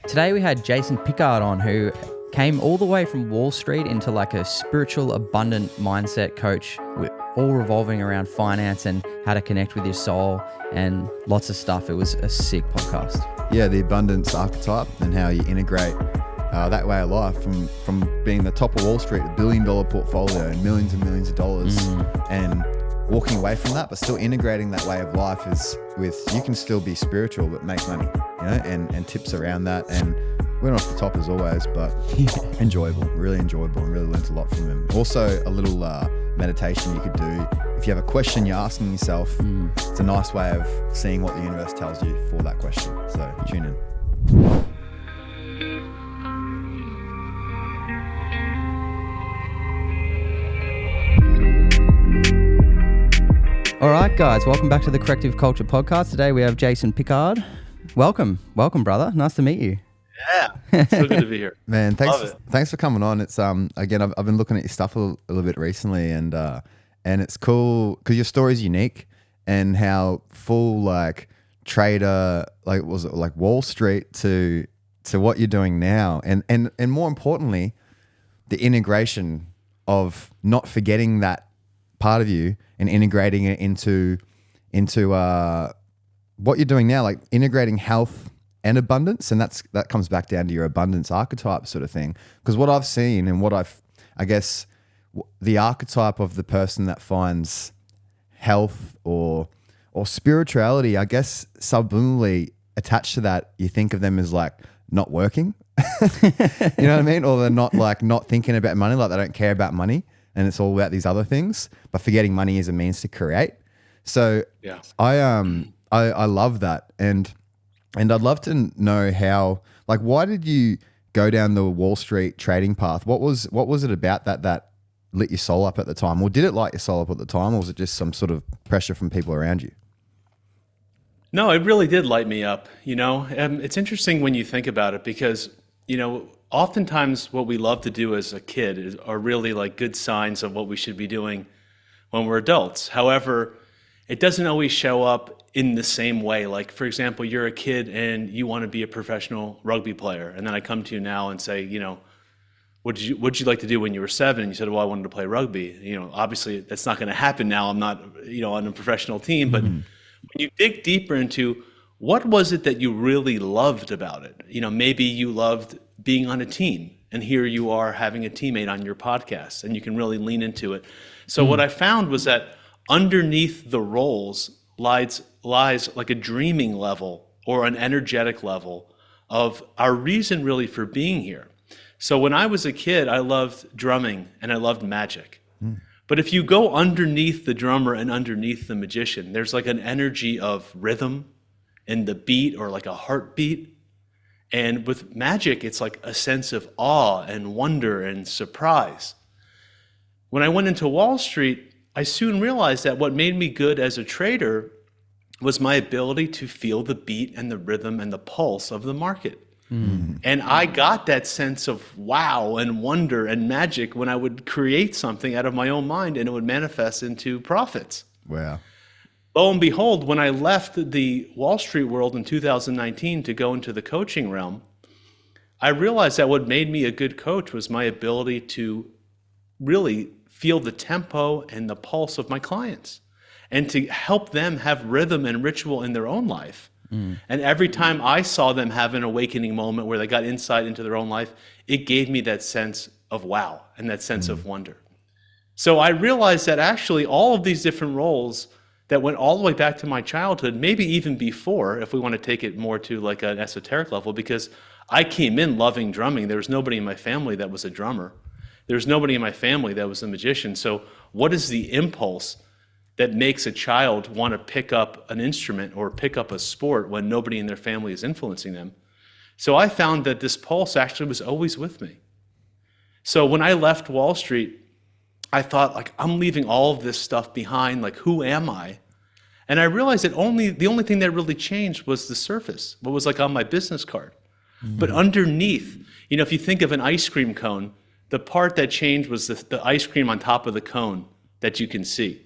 Today we had Jason Pickard on, who came all the way from Wall Street into like a spiritual, abundant mindset coach, all revolving around finance and how to connect with your soul and lots of stuff. It was a sick podcast. Yeah, the abundance archetype and how you integrate that way of life from being the top of Wall Street, $1 billion portfolio and millions of dollars, and walking away from that, but still integrating that way of life is with, you can still be spiritual but make money, and tips around that. And went off the top as always, but really enjoyable, and really learnt a lot from him. Also, a little meditation you could do if you have a question you're asking yourself. It's a nice way of seeing what the universe tells you for that question. So tune in. All right, guys, welcome back to the Corrective Culture Podcast. Today we have Jason Pickard. Welcome, brother. Nice to meet you. Yeah, so good to be here. Man, thanks for coming on. It's again, I've been looking at your stuff a little bit recently, and it's cool because your story's unique, and how full like trader, like was it like Wall Street to what you're doing now, and more importantly, the integration of not forgetting that part of you and integrating it into what you're doing now, like integrating health and abundance. And that comes back down to your abundance archetype sort of thing. Because what I've seen and I guess the archetype of the person that finds health or spirituality, I guess subliminally attached to that, you think of them as like not working, you know what I mean? Or they're not thinking about money, like they don't care about money. And it's all about these other things, but forgetting money is a means to create. So yeah, I love that, and I'd love to know how, like, why did you go down the Wall Street trading path? What was it about that lit your soul up at the time, or did it light your soul up at the time, or was it just some sort of pressure from people around you? No, it really did light me up. It's interesting when you think about it because oftentimes what we love to do as a kid are really like good signs of what we should be doing when we're adults. However, it doesn't always show up in the same way. Like, for example, you're a kid and you want to be a professional rugby player. And then I come to you now and say, what'd you like to do when you were 7? And you said, well, I wanted to play rugby. Obviously that's not going to happen now. I'm not, on a professional team. But when you dig deeper into what was it that you really loved about it? Maybe you loved being on a team, and here you are having a teammate on your podcast, and you can really lean into it. So what I found was that underneath the roles lies like a dreaming level or an energetic level of our reason really for being here. So when I was a kid, I loved drumming and I loved magic. But if you go underneath the drummer and underneath the magician, there's like an energy of rhythm and the beat, or like a heartbeat. And with magic, it's like a sense of awe and wonder and surprise. When I went into Wall Street, I soon realized that what made me good as a trader was my ability to feel the beat and the rhythm and the pulse of the market. And I got that sense of wow and wonder and magic when I would create something out of my own mind, and it would manifest into profits. Wow. Lo and behold, when I left the Wall Street world in 2019 to go into the coaching realm, I realized that what made me a good coach was my ability to really feel the tempo and the pulse of my clients, and to help them have rhythm and ritual in their own life. And every time I saw them have an awakening moment where they got insight into their own life, it gave me that sense of wow and that sense of wonder. So I realized that actually all of these different roles that went all the way back to my childhood, maybe even before, if we want to take it more to like an esoteric level, because I came in loving drumming. There was nobody in my family that was a drummer. There was nobody in my family that was a magician. So what is the impulse that makes a child want to pick up an instrument or pick up a sport when nobody in their family is influencing them? So I found that this pulse actually was always with me. So when I left Wall Street, I thought, like, I'm leaving all of this stuff behind. Like, who am I? And I realized that the only thing that really changed was the surface, what was like on my business card. But underneath, if you think of an ice cream cone, the part that changed was the ice cream on top of the cone that you can see.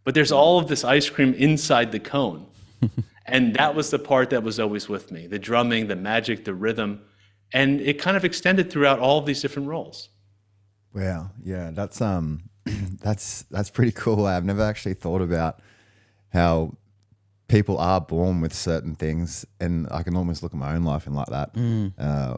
But there's all of this ice cream inside the cone. And that was the part that was always with me, the drumming, the magic, the rhythm. And it kind of extended throughout all of these different roles. Wow. Yeah, that's that's pretty cool. I've never actually thought about how people are born with certain things, and I can almost look at my own life and like that.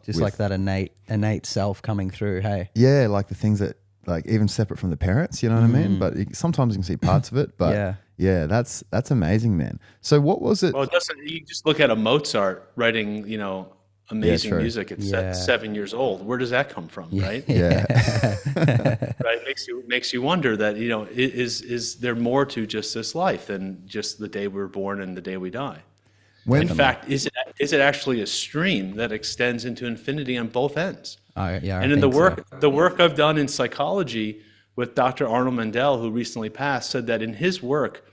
Just like that innate self coming through. Hey. Yeah, like the things that like even separate from the parents, you know what I mean? But sometimes you can see parts of it. But yeah, that's amazing, man. So what was it? Well, it doesn't. You just look at a Mozart writing, amazing true. music at 7 years old. Where does that come from, right? Yeah. Right. Makes you wonder that, is there more to just this life than just the day we're born and the day we die? In fact, is it actually a stream that extends into infinity on both ends? And in the work I've done in psychology with Dr. Arnold Mandel, who recently passed, said that in his work,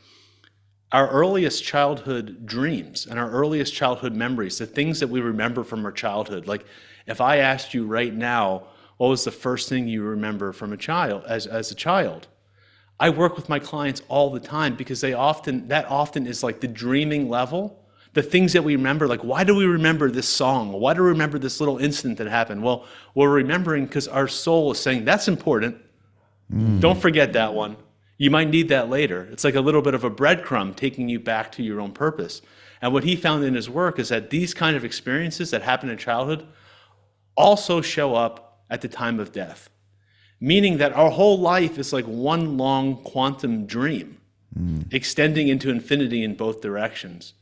our earliest childhood dreams and our earliest childhood memories, the things that we remember from our childhood, like if I asked you right now, what was the first thing you remember from a child, as a child? I work with my clients all the time because that often is like the dreaming level, the things that we remember, like why do we remember this song? Why do we remember this little incident that happened? Well, we're remembering because our soul is saying, that's important. Don't forget that one. You might need that later. It's like a little bit of a breadcrumb taking you back to your own purpose. And what he found in his work is that these kind of experiences that happen in childhood also show up at the time of death, meaning that our whole life is like one long quantum dream extending into infinity in both directions.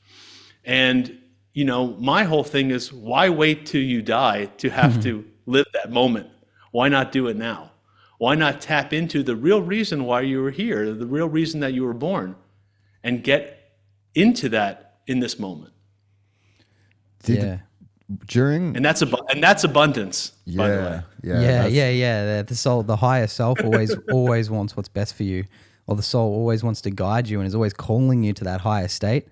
And, my whole thing is, why wait till you die to have to live that moment? Why not do it now? Why not tap into the real reason why you were here, the real reason that you were born, and get into that in this moment? And that's abundance. By the way. The higher self always wants what's best for you, or the soul always wants to guide you and is always calling you to that higher state.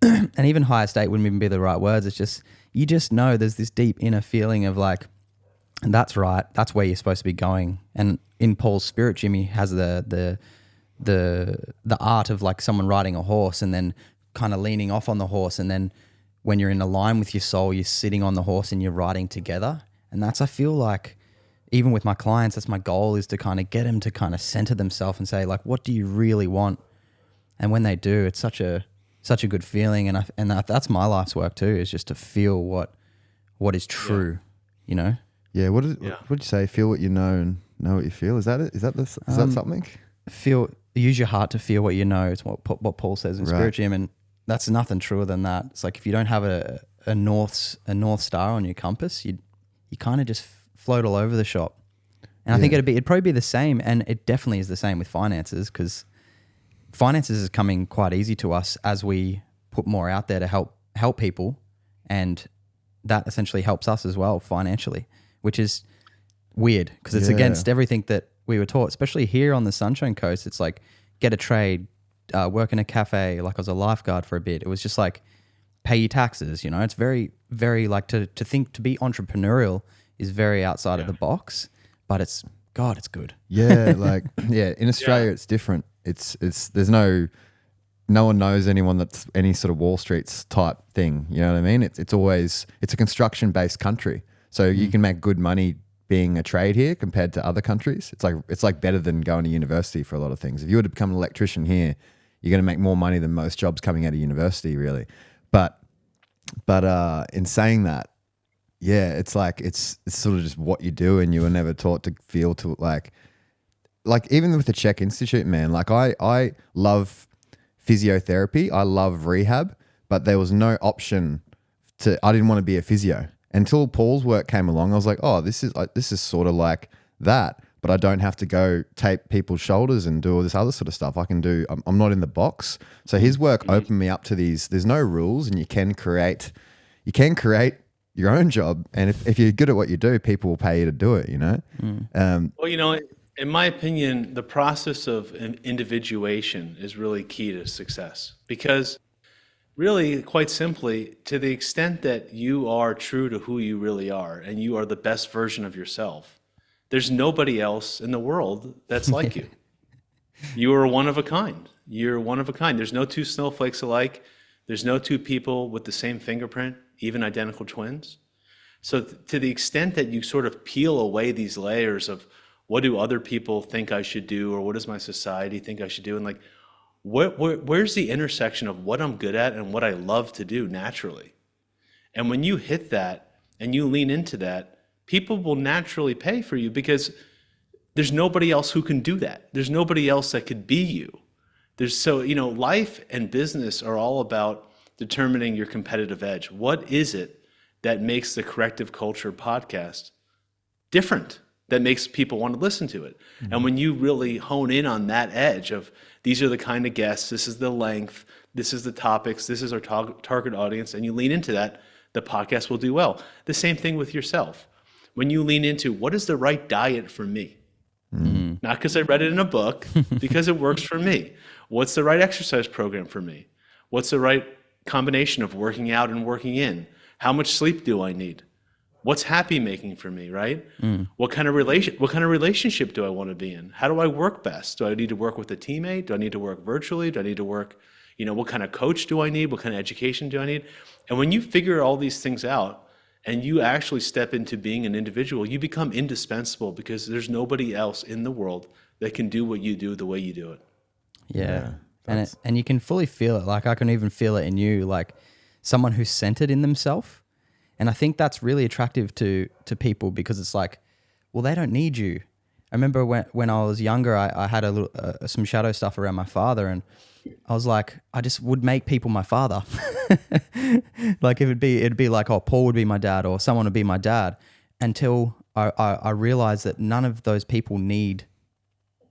And even higher state wouldn't even be the right words. It's just, you just know there's this deep inner feeling of like, and that's right. That's where you're supposed to be going. And in Paul's spirit, Jimmy has the art of like someone riding a horse and then kind of leaning off on the horse. And then when you're in a line with your soul, you're sitting on the horse and you're riding together. And I feel like, even with my clients, that's my goal, is to kind of get them to kind of center themselves and say like, what do you really want? And when they do, it's such a good feeling. And that's my life's work too, is just to feel what is true, Yeah, what did you say? Feel what you know and know what you feel. Is that it? Is that something? Use your heart to feel what you know. It's what Paul says in Spirit Gym, and that's nothing truer than that. It's like if you don't have a north star on your compass, you kind of just float all over the shop. And I think it'd probably be the same, and it definitely is the same with finances, because finances is coming quite easy to us as we put more out there to help people, and that essentially helps us as well financially, which is weird because it's against everything that we were taught, especially here on the Sunshine Coast. It's like, get a trade, work in a cafe. Like I was a lifeguard for a bit. It was just like, pay your taxes. It's very, very like to be entrepreneurial is very outside of the box, but it's good. Yeah. In Australia, it's different. There's no one knows anyone that's any sort of Wall Street's type thing. You know what I mean? It's a construction based country. So you can make good money being a trade here compared to other countries. It's like better than going to university for a lot of things. If you were to become an electrician here, you're going to make more money than most jobs coming out of university, really. But in saying that, it's like it's sort of just what you do, and you were never taught to feel to like even with the Czech Institute, man. Like I love physiotherapy, I love rehab, but there was no option I didn't want to be a physio. Until Paul's work came along, I was like, oh, this is sort of like that, but I don't have to go tape people's shoulders and do all this other sort of stuff. I'm not in the box. So his work opened me up to these, there's no rules, and you can create your own job. And if you're good at what you do, people will pay you to do it, Well, in my opinion, the process of individuation is really key to success, because really, quite simply, to the extent that you are true to who you really are and you are the best version of yourself, there's nobody else in the world that's like you. You are one of a kind. You're one of a kind. There's no two snowflakes alike. There's no two people with the same fingerprint, even identical twins. So to the extent that you sort of peel away these layers of what do other people think I should do, or what does my society think I should do, and like where's the intersection of what I'm good at and what I love to do naturally? And when you hit that and you lean into that, people will naturally pay for you because there's nobody else who can do that. There's nobody else that could be you. Life and business are all about determining your competitive edge. What is it that makes the Corrective Culture podcast different, that makes people want to listen to it? Mm-hmm. And when you really hone in on that edge of these are the kind of guests, this is the length, this is the topics, this is our target audience, and you lean into that, the podcast will do well. The same thing with yourself. When you lean into what is the right diet for me? Mm-hmm. Not because I read it in a book, because it works for me. What's the right exercise program for me? What's the right combination of working out and working in? How much sleep do I need? What's happy making for me, right? What kind of relationship do I want to be in? How do I work best? Do I need to work with a teammate? Do I need to work virtually? Do I need to work, what kind of coach do I need? What kind of education do I need? And when you figure all these things out and you actually step into being an individual, you become indispensable because there's nobody else in the world that can do what you do the way you do it. Yeah. And you can fully feel it. Like I can even feel it in you, like someone who's centered in themselves. And I think that's really attractive to people because it's like, well, they don't need you. I remember when I was younger, I had some shadow stuff around my father, and I was like, I just would make people my father. Like it'd be like, oh, Paul would be my dad or someone would be my dad, until I realized that none of those people need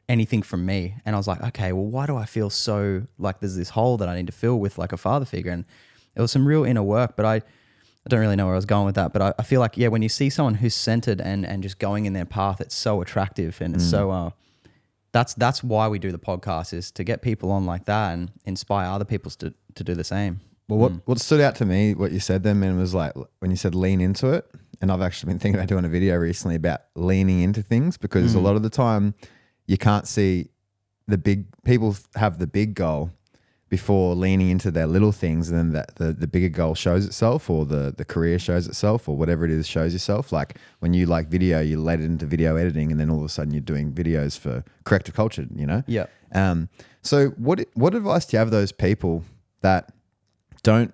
anything from me. And I was like, okay, well, why do I feel so like there's this hole that I need to fill with like a father figure? And it was some real inner work, but I don't really know where I was going with that. But I feel like, yeah, when you see someone who's centered and just going in their path, it's so attractive. And it's so, that's why we do the podcast, is to get people on like that and inspire other people to do the same. Well, what stood out to me, what you said then, man, was like when you said lean into it. And I've actually been thinking about doing a video recently about leaning into things, because a lot of the time you can't see people have the big goal before leaning into their little things, and then the bigger goal shows itself, or the career shows itself, or whatever it is shows yourself. Like when you like video, you let it into video editing, and then all of a sudden you're doing videos for Corrective Culture, Yeah. So what advice do you have those people that don't,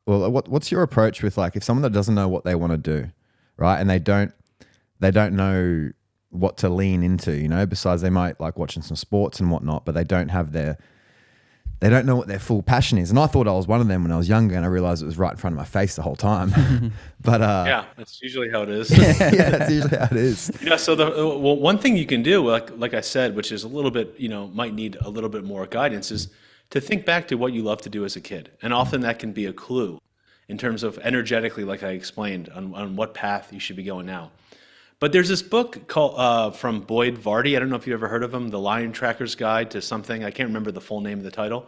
well, what's your approach with, like, if someone that doesn't know what they want to do, right? And they don't know what to lean into, besides they might like watching some sports and whatnot, but they don't know what their full passion is. And I thought I was one of them when I was younger, and I realized it was right in front of my face the whole time. But yeah, that's usually how it is. Yeah, that's usually how it is. So one thing you can do, like I said, which is a little bit, might need a little bit more guidance, is to think back to what you loved to do as a kid. And often that can be a clue in terms of energetically, like I explained, on what path you should be going now. But there's this book called from Boyd Vardy. I don't know if you ever heard of him, The Lion Tracker's Guide to something. I can't remember the full name of the title.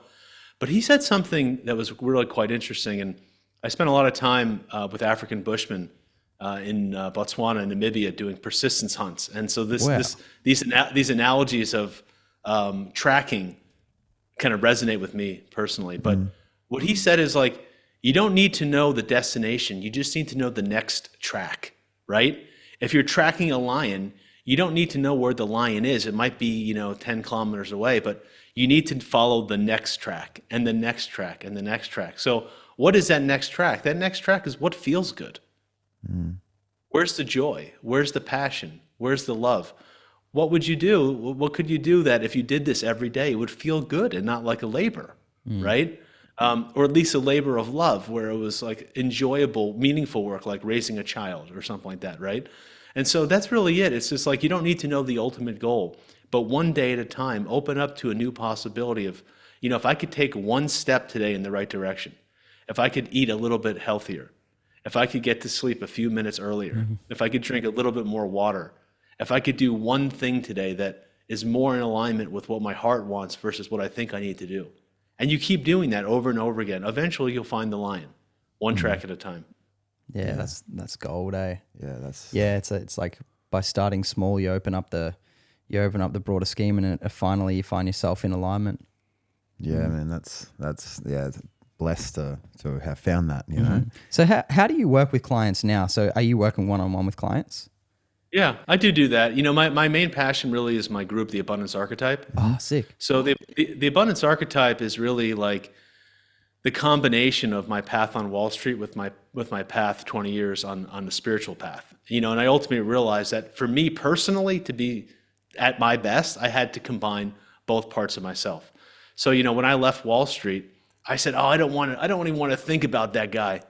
But he said something that was really quite interesting. And I spent a lot of time with African Bushmen in Botswana and Namibia doing persistence hunts. And so these analogies of tracking kind of resonate with me personally. But what he said is, like, you don't need to know the destination. You just need to know the next track, right? If you're tracking a lion, you don't need to know where the lion is. It might be, 10 kilometers away, but you need to follow the next track and the next track and the next track. So what is that next track? That next track is what feels good. Where's the joy? Where's the passion? Where's the love? What would you do? What could you do that if you did this every day, it would feel good and not like a labor, right? Or at least a labor of love, where it was like enjoyable, meaningful work, like raising a child or something like that, right? And so that's really it. It's just like, you don't need to know the ultimate goal, but one day at a time, open up to a new possibility of, if I could take one step today in the right direction, if I could eat a little bit healthier, if I could get to sleep a few minutes earlier, if I could drink a little bit more water, if I could do one thing today that is more in alignment with what my heart wants versus what I think I need to do. And you keep doing that over and over again. Eventually you'll find the lion, one track at a time. Yeah, that's gold, eh? Yeah, it's like by starting small, you open up the broader scheme, and finally you find yourself in alignment. Yeah, man, that's blessed to have found that, you know. So how do you work with clients now? So are you working one-on-one with clients? Yeah, I do that. You know, my main passion really is my group, the Abundance Archetype. Oh, sick. So the Abundance Archetype is really like the combination of my path on Wall Street with my path 20 years on the spiritual path. You know, and I ultimately realized that for me personally to be at my best, I had to combine both parts of myself. So, you know, when I left Wall Street, I said, "Oh, I don't even want to think about that guy.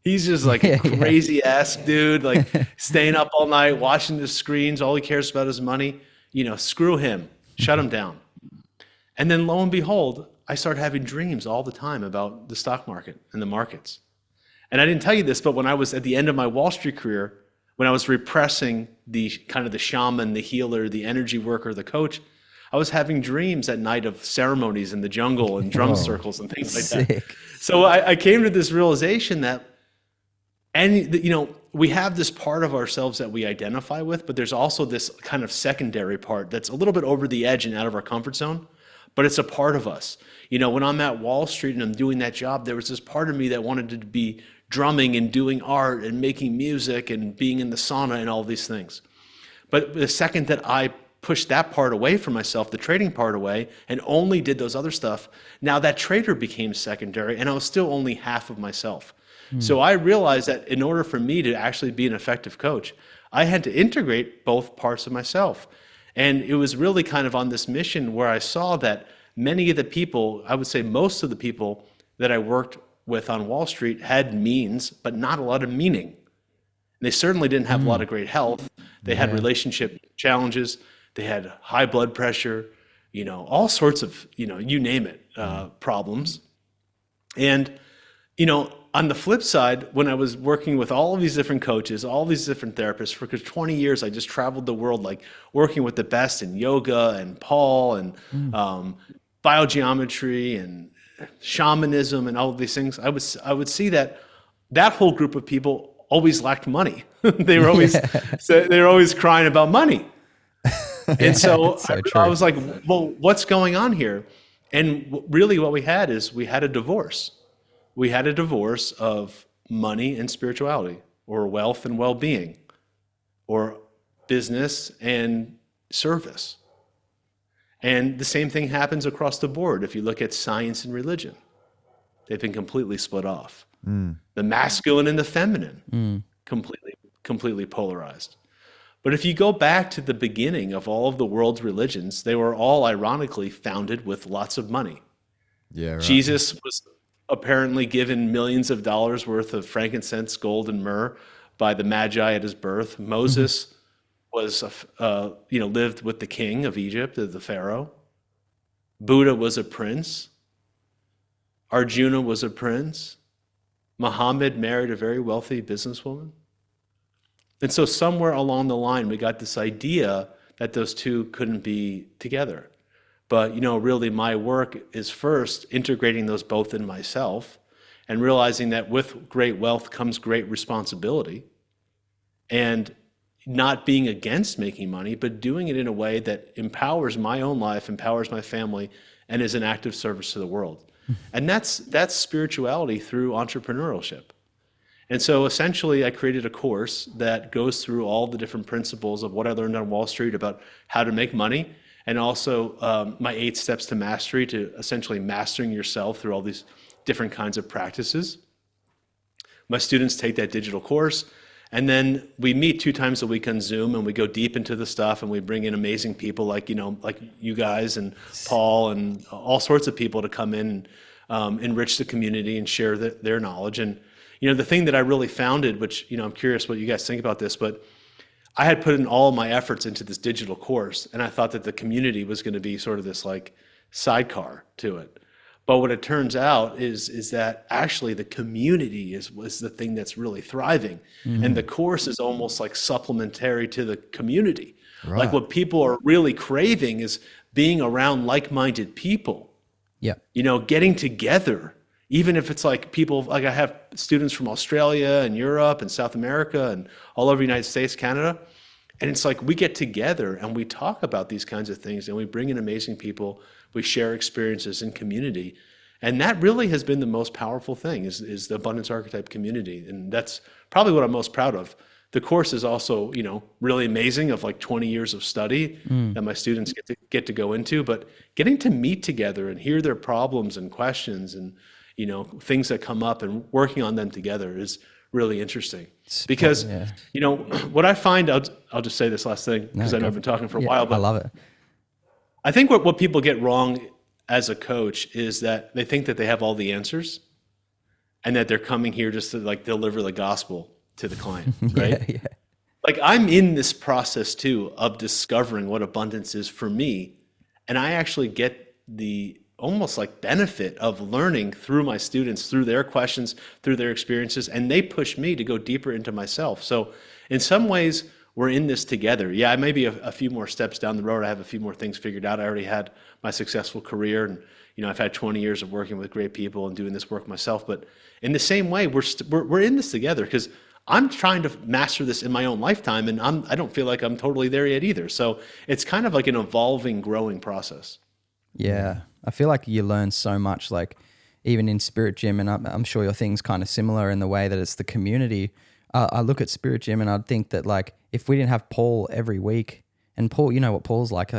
He's just like a crazy ass dude, like staying up all night, watching the screens. All he cares about is money. You know, screw him, shut him down." And then lo and behold, I started having dreams all the time about the stock market and the markets. And I didn't tell you this, but when I was at the end of my Wall Street career, when I was repressing the kind of the shaman, the healer, the energy worker, the coach, I was having dreams at night of ceremonies in the jungle and drum circles and things like that. So I came to this realization that, you know, we have this part of ourselves that we identify with, but there's also this kind of secondary part that's a little bit over the edge and out of our comfort zone, but it's a part of us. You know, when I'm at Wall Street and I'm doing that job, there was this part of me that wanted to be drumming and doing art and making music and being in the sauna and all these things. But the second that I pushed that part away from myself, the trading part away, and only did those other stuff, now that trader became secondary and I was still only half of myself. So I realized that in order for me to actually be an effective coach, I had to integrate both parts of myself. And it was really kind of on this mission where I saw that many of the people, I would say most of the people that I worked with on Wall Street had means, but not a lot of meaning. They certainly didn't have a lot of great health. They had relationship challenges. They had high blood pressure, you know, all sorts of, you know, you name it, problems. And, you know, on the flip side, when I was working with all of these different coaches, all these different therapists, for 20 years, I just traveled the world, like working with the best in yoga and Paul and biogeometry and shamanism and all of these things. I would see that whole group of people always lacked money. they were always crying about money. And so I was like, well, what's going on here? And really what we had a divorce. We had a divorce of money and spirituality, or wealth and well-being, or business and service. And the same thing happens across the board. If you look at science and religion, they've been completely split off. The masculine and the feminine, completely polarized. But if you go back to the beginning of all of the world's religions, they were all ironically founded with lots of money. Yeah, right. Jesus was apparently given millions of dollars worth of frankincense, gold, and myrrh by the Magi at his birth. Moses was, lived with the king of Egypt, the Pharaoh. Buddha was a prince. Arjuna was a prince. Muhammad married a very wealthy businesswoman. And so somewhere along the line, we got this idea that those two couldn't be together. But, you know, really my work is first integrating those both in myself and realizing that with great wealth comes great responsibility, and not being against making money, but doing it in a way that empowers my own life, empowers my family, and is an active service to the world. And that's spirituality through entrepreneurship. And so essentially I created a course that goes through all the different principles of what I learned on Wall Street about how to make money, and also my 8 steps to mastery, to essentially mastering yourself through all these different kinds of practices. My students take that digital course, and then we meet 2 times a week on Zoom, and we go deep into the stuff, and we bring in amazing people like you guys and Paul and all sorts of people to come in and enrich the community and share their knowledge. And you know, the thing that I really founded, which, you know, I'm curious what you guys think about this, but I had put in all my efforts into this digital course, and I thought that the community was going to be sort of this like sidecar to it. But what it turns out is that actually the community was the thing that's really thriving. And the course is almost like supplementary to the community. Right. Like what people are really craving is being around like-minded people. Yeah. You know, getting together. Even if it's like people, like I have students from Australia and Europe and South America and all over the United States, Canada. And it's like we get together and we talk about these kinds of things, and we bring in amazing people. We share experiences in community. And that really has been the most powerful thing is the abundance archetype community. And that's probably what I'm most proud of. The course is also, really amazing, of like 20 years of study that my students get to go into, but getting to meet together and hear their problems and questions and, things that come up and working on them together is really interesting. Because, what I find, I'll just say this last thing, because I know I've been talking for a while, but I love it. I think what people get wrong as a coach is that they think that they have all the answers and that they're coming here just to like deliver the gospel to the client, right? Yeah. Like I'm in this process too of discovering what abundance is for me. And I actually get the almost like benefit of learning through my students, through their questions, through their experiences, and they push me to go deeper into myself. So in some ways, we're in this together. Yeah, I may be a few more steps down the road. I have a few more things figured out. I already had my successful career, and I've had 20 years of working with great people and doing this work myself. But in the same way, we're in this together, because I'm trying to master this in my own lifetime, and I don't feel like I'm totally there yet either. So it's kind of like an evolving, growing process. Yeah, I feel like you learn so much, like even in Spirit Gym, and I'm sure your thing's kind of similar in the way that it's the community. I look at Spirit Gym and I'd think that like if we didn't have Paul every week, and Paul, you know what Paul's like,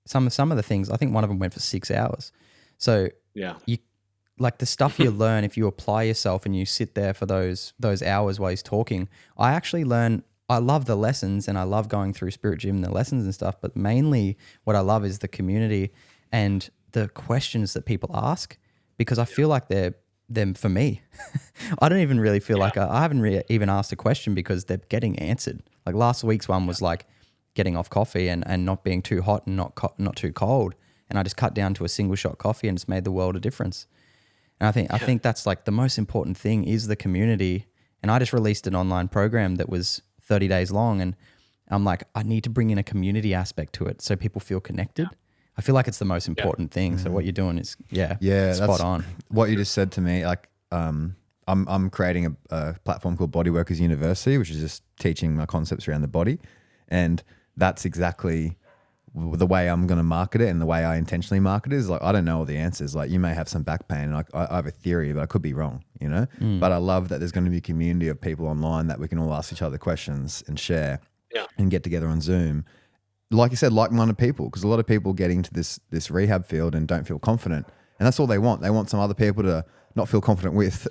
some of the things, I think one of them went for 6 hours. So yeah, you like the stuff you learn if you apply yourself and you sit there for those hours while he's talking. I actually learn. I love the lessons and I love going through Spirit Gym and the lessons and stuff, but mainly what I love is the community and the questions that people ask, because I feel like they're them for me. I don't even really feel like I haven't even asked a question because they're getting answered. Like last week's one was like getting off coffee and not being too hot and not too cold. And I just cut down to a single shot coffee and it's made the world a difference. And I think that's like the most important thing is the community. And I just released an online program that was 30 days long, and I'm like, I need to bring in a community aspect to it so people feel connected. I feel like it's the most important thing. So what you're doing is spot on. What you just said to me, like I'm creating a platform called Body Workers University, which is just teaching my concepts around the body, and that's exactly the way I'm going to market it, and the way I intentionally market it is like, I don't know all the answers. Like you may have some back pain and I have a theory, but I could be wrong, but I love that there's going to be a community of people online that we can all ask each other questions and share and get together on Zoom. Like you said, like-minded people, because a lot of people get into this rehab field and don't feel confident, and that's all they want. They want some other people to not feel confident with,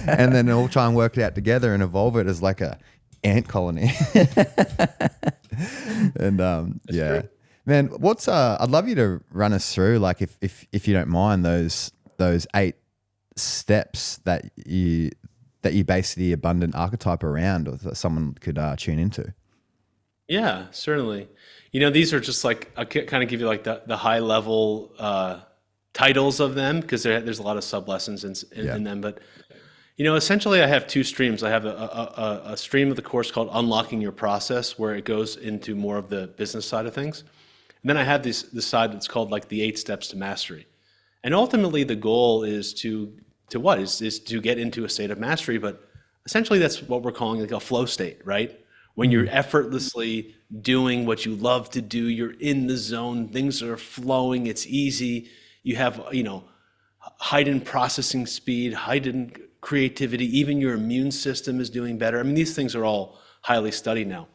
and then all try and work it out together and evolve it as like a ant colony. And true. Man, what's I'd love you to run us through, like if you don't mind, those 8 steps that you base the abundant archetype around, or that someone could tune into. Yeah, certainly. These are just like, I'll kind of give you like the high level titles of them, because there's a lot of sub lessons in them. But, essentially I have 2 streams. I have a stream of the course called Unlocking Your Process, where it goes into more of the business side of things. And then I have this side that's called like the 8 steps to mastery. And ultimately the goal is to get into a state of mastery, but essentially that's what we're calling like a flow state, right? When you're effortlessly doing what you love to do, you're in the zone, things are flowing, it's easy. You have, heightened processing speed, heightened creativity, even your immune system is doing better. I mean, these things are all highly studied now.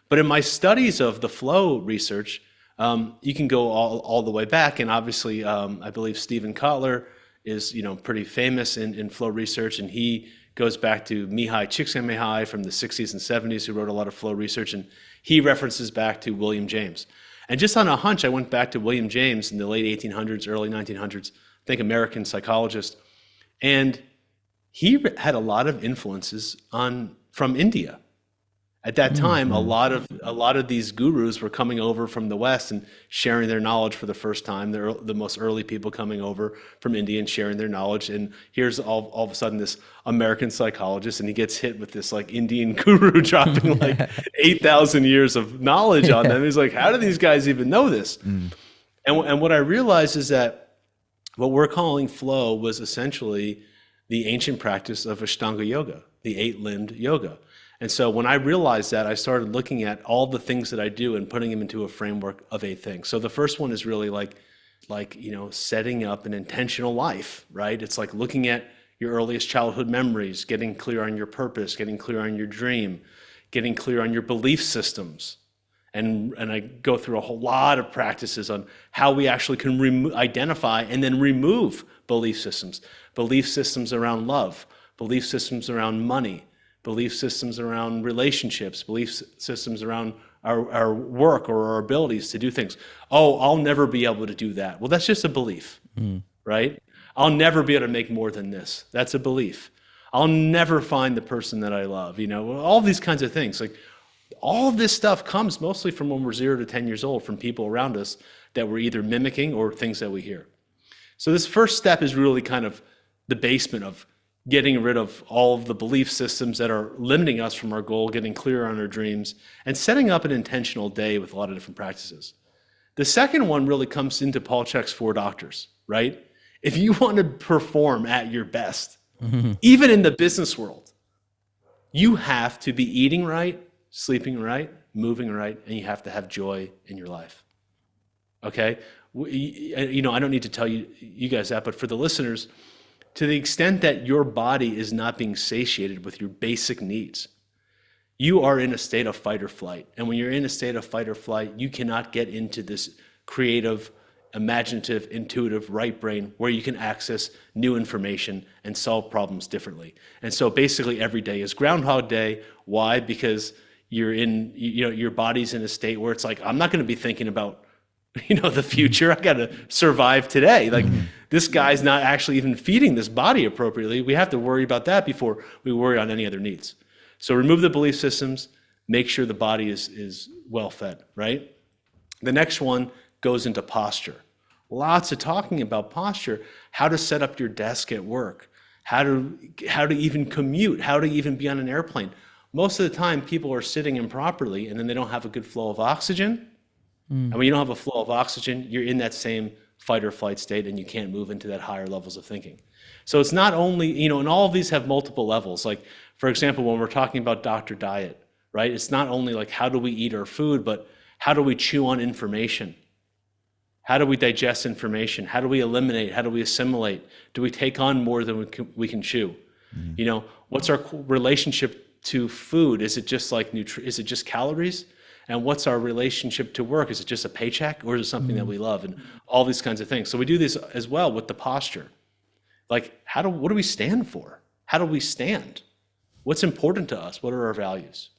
But in my studies of the flow research, you can go all the way back. And obviously, I believe Stephen Kotler is, pretty famous in flow research, and he goes back to Mihai Csikszentmihalyi from the 60s and 70s, who wrote a lot of flow research, and he references back to William James. And just on a hunch, I went back to William James in the late 1800s, early 1900s, I think American psychologist, and he had a lot of influences from India. At that time, a lot of these gurus were coming over from the West and sharing their knowledge for the first time. They're the most early people coming over from India and sharing their knowledge. And here's all of a sudden this American psychologist, and he gets hit with this like Indian guru dropping like 8,000 years of knowledge on them. He's like, how do these guys even know this? And what I realized is that what we're calling flow was essentially the ancient practice of Ashtanga yoga, the 8-limbed yoga. And so when I realized that, I started looking at all the things that I do and putting them into a framework of 8 things. So the first one is really like like, setting up an intentional life, right? It's like looking at your earliest childhood memories, getting clear on your purpose, getting clear on your dream, getting clear on your belief systems. And I go through a whole lot of practices on how we actually can identify and then remove belief systems around love, belief systems around money, belief systems around relationships, belief systems around our work or our abilities to do things. Oh, I'll never be able to do that. Well, that's just a belief, right? I'll never be able to make more than this. That's a belief. I'll never find the person that I love, all these kinds of things. Like, all of this stuff comes mostly from when we're 0 to 10 years old, from people around us that we're either mimicking or things that we hear. So this first step is really kind of the basement of getting rid of all of the belief systems that are limiting us from our goal, getting clear on our dreams, and setting up an intentional day with a lot of different practices. The second one really comes into Paul Chek's 4 doctors, right? If you want to perform at your best, even in the business world, you have to be eating right, sleeping right, moving right, and you have to have joy in your life. Okay? I don't need to tell you guys that, but for the listeners, to the extent that your body is not being satiated with your basic needs, you are in a state of fight or flight. And when you're in a state of fight or flight, you cannot get into this creative, imaginative, intuitive right brain where you can access new information and solve problems differently. And so basically every day is Groundhog Day. Why? Because your body's in a state where it's like, I'm not going to be thinking about the future. I got to survive today. Like, this guy's not actually even feeding this body appropriately. We have to worry about that before we worry on any other needs. So remove the belief systems, make sure the body is well fed, right? The next one goes into posture. Lots of talking about posture, how to set up your desk at work, how to even commute, how to even be on an airplane. Most of the time, people are sitting improperly, and then they don't have a good flow of oxygen. And when you don't have a flow of oxygen, you're in that same fight or flight state, and you can't move into that higher levels of thinking. So it's not only, and all of these have multiple levels. Like, for example, when we're talking about doctor diet, right? It's not only like how do we eat our food, but how do we chew on information? How do we digest information? How do we eliminate? How do we assimilate? Do we take on more than we can chew? What's our relationship to food? Is it just like is it just calories? And what's our relationship to work? Is it just a paycheck, or is it something that we love? And all these kinds of things. So we do this as well with the posture. Like, what do we stand for? How do we stand? What's important to us? What are our values?